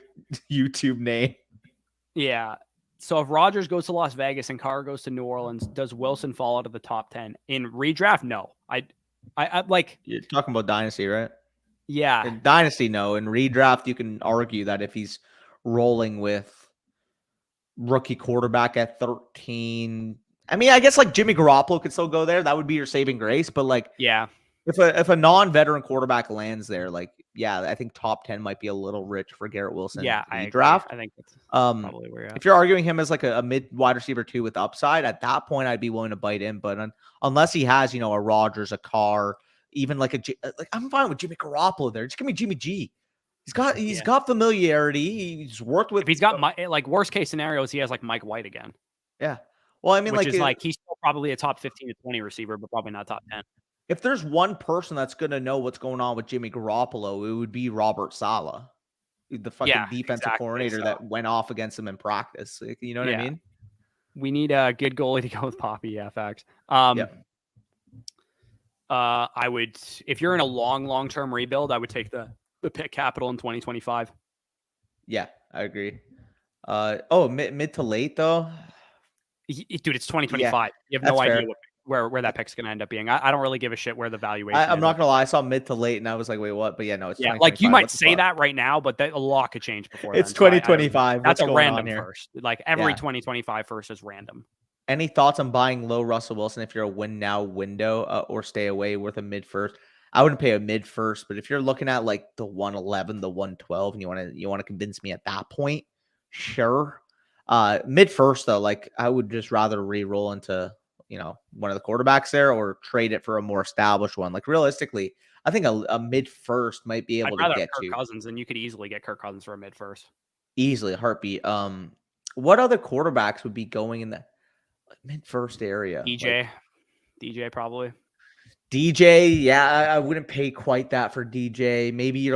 YouTube name. Yeah. So if Rodgers goes to Las Vegas and Carr goes to New Orleans, does Wilson fall out of the top 10 in redraft? No. I like. You're talking about Dynasty, right? Yeah. In Dynasty, no. In redraft, you can argue that if he's rolling with rookie quarterback at 13. I mean, I guess like Jimmy Garoppolo could still go there. That would be your saving grace. But like, if a non-veteran quarterback lands there, like, I think top 10 might be a little rich for Garrett Wilson. Yeah, draft. I think that's probably where you're at. If you're arguing him as like a mid wide receiver 2 with upside, at that point, I'd be willing to bite in. But unless he has, a Rodgers, a Carr, even like I'm fine with Jimmy Garoppolo there. Just give me Jimmy G. He's got familiarity. He's worked with. If he's got worst case scenarios, he has like Mike White again. Yeah. Well, I mean, which is he's still probably a top 15 to 20 receiver, but probably not top 10. If there's one person that's going to know what's going on with Jimmy Garoppolo, it would be Robert Saleh, the fucking defensive coordinator that went off against him in practice. You know what I mean? We need a good goalie to go with Poppy. Yeah, facts. I would, if you're in a long-term rebuild, I would take the pick capital in 2025. Yeah, I agree. Mid to late though. Dude, it's 2025. You have no idea where that pick's going to end up being. I don't really give a shit where the valuation is. I'm not going to lie. I saw mid to late and I was like, wait, what? But no, it's like you might say that right now, but a lot could change before it's 2025. That's a random first. Like every 2025 first is random. Any thoughts on buying low Russell Wilson if you're a win now window or stay away with a mid first? I wouldn't pay a mid first, but if you're looking at like the 111, the 112, and you want to convince me at that point, sure. Mid first though, like I would just rather re-roll into one of the quarterbacks there or trade it for a more established one. Like realistically, I think a mid first might be able to get Kirk Cousins, and you could easily get Kirk Cousins for a mid first. Easily, a heartbeat. What other quarterbacks would be going in the mid first area? DJ probably. DJ, I wouldn't pay quite that for DJ. Maybe you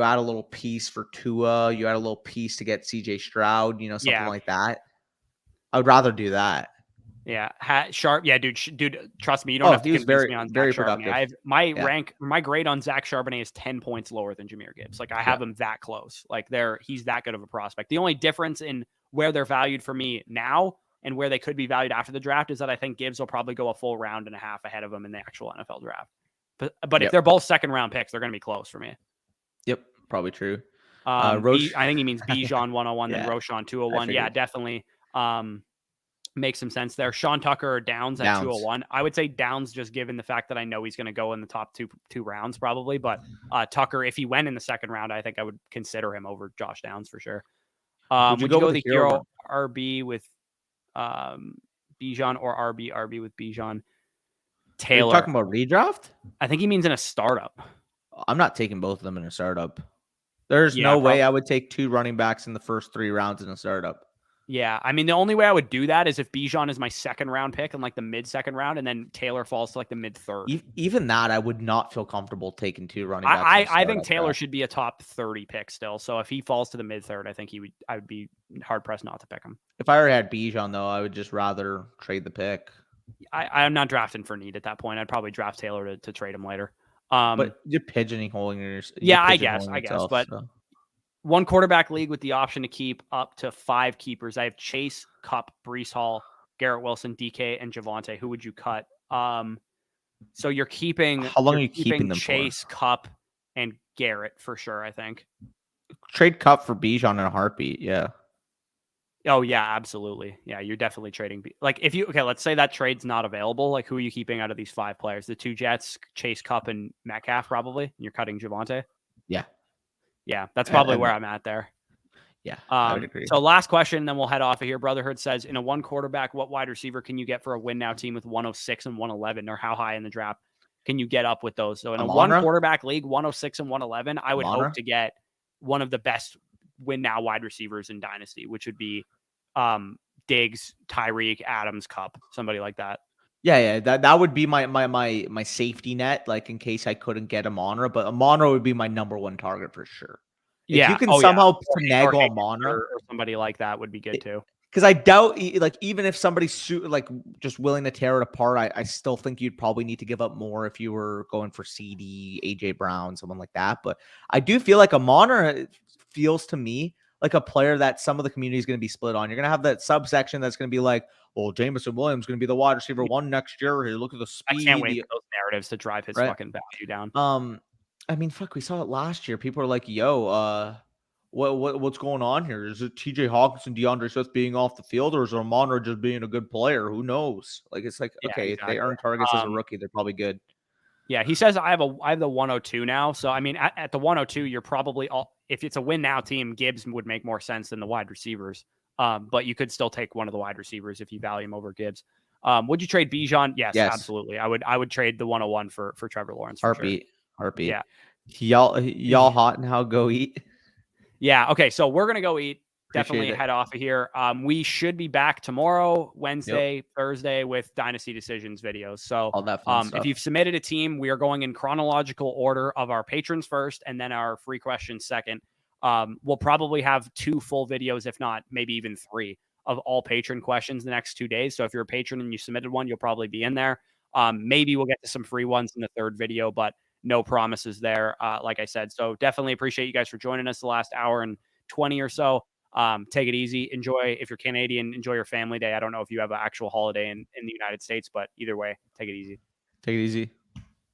add a little piece for Tua, you add a little piece to get CJ Stroud, something like that. I would rather do that. Yeah, Sharp. Yeah, dude, trust me, you don't have to convince me on very Zach productive. I have my grade on Zach Charbonnet is 10 points lower than Jahmyr Gibbs. Like I have him that close. Like he's that good of a prospect. The only difference in where they're valued for me now and where they could be valued after the draft is that I think Gibbs will probably go a full round and a half ahead of him in the actual NFL draft. But if they're both second round picks, they're going to be close for me. Yep, probably true. I think he means Bijan 101, then Roschon 201. Yeah, definitely. Makes some sense there. Sean Tucker or Downs at 201. I would say Downs just given the fact that I know he's going to go in the top two rounds probably. But Tucker, if he went in the second round, I think I would consider him over Josh Downs for sure. Would you go with the hero RB with Bijan or RB with Bijan. Are Taylor. you talking about redraft? I think he means in a startup. I'm not taking both of them in a startup. There's Yeah, no way I would take 2 running backs in the first 3 rounds in a startup. Yeah, I mean, the only way I would do that is if Bijan is my second round pick in like the mid-second round, and then Taylor falls to like the mid-third. Even that, I would not feel comfortable taking 2 running backs. I think Taylor should be a top 30 pick still. So if he falls to the mid-third, I think I would be hard-pressed not to pick him. If I already had Bijan, though, I would just rather trade the pick. I'm not drafting for need at that point. I'd probably draft Taylor to trade him later. But you're pigeonholing yourself. Yeah, I guess. But so. One quarterback league with the option to keep up to 5 keepers. I have Chase, Kupp, Breece Hall, Garrett Wilson, DK, and Javonte. Who would you cut? So you're keeping. How long are you keeping them Chase, for? Kupp, and Garrett for sure. I think. Trade Kupp for Bijan in a heartbeat. Yeah. Oh yeah, absolutely. Yeah, you're definitely trading. Like if you let's say that trade's not available. Like who are you keeping out of these 5 players? The 2 Jets, Chase, Kupp, and Metcalf probably. And you're cutting Javonte. Yeah. Yeah, that's probably where I'm at there. Yeah, I would agree. So last question, then we'll head off of here. Brotherhood says, in a 1 quarterback, what wide receiver can you get for a win now team with 106 and 111, or how high in the draft can you get up with those? So in a 1 quarterback league, 106 and 111, I would hope to get one of the best win now wide receivers in Dynasty, which would be Diggs, Tyreek, Adams, Kupp, somebody like that. Yeah, that would be my safety net, like in case I couldn't get Amon-Ra, but Amon-Ra would be my number 1 target for sure. If you can somehow finagle Amon-Ra or somebody like that would be good too. Because I doubt, like, even if somebody's like just willing to tear it apart, I still think you'd probably need to give up more if you were going for CD, AJ Brown, someone like that. But I do feel like Amon-Ra feels to me like a player that some of the community is going to be split on. You're going to have that subsection that's going to be like, well, Jameson Williams is going to be the wide receiver 1 next year. Hey, look at the speed. I can't wait for those narratives to drive his fucking value down. I mean, fuck, we saw it last year. People are like, yo, what's going on here? Is it TJ Hawkinson, DeAndre Swift being off the field, or is Amon-Ra just being a good player? Who knows? Like, it's like, okay, exactly. If they earn targets as a rookie, they're probably good. Yeah, he says I have the 102 now. So I mean, at the 102, you're probably if it's a win now team, Gibbs would make more sense than the wide receivers. But you could still take one of the wide receivers if you value him over Gibbs. Would you trade Bijan? Yes, absolutely. I would trade the 101 for Trevor Lawrence. Heartbeat. Yeah. Y'all hot and how go eat? Yeah. Okay. So we're gonna go eat. Definitely head off of here. We should be back tomorrow, Wednesday, Thursday with Dynasty Decisions videos. So all that fun stuff. If you've submitted a team, we are going in chronological order of our patrons first and then our free questions second. We'll probably have 2 full videos, if not maybe even 3 of all patron questions the next 2 days. So if you're a patron and you submitted one, you'll probably be in there. Maybe we'll get to some free ones in the 3rd video, but no promises there. Like I said, so definitely appreciate you guys for joining us the last hour and 20 or so. Take it easy. Enjoy. If you're Canadian, enjoy your family day. I don't know if you have an actual holiday in the United States, but either way, take it easy. Take it easy.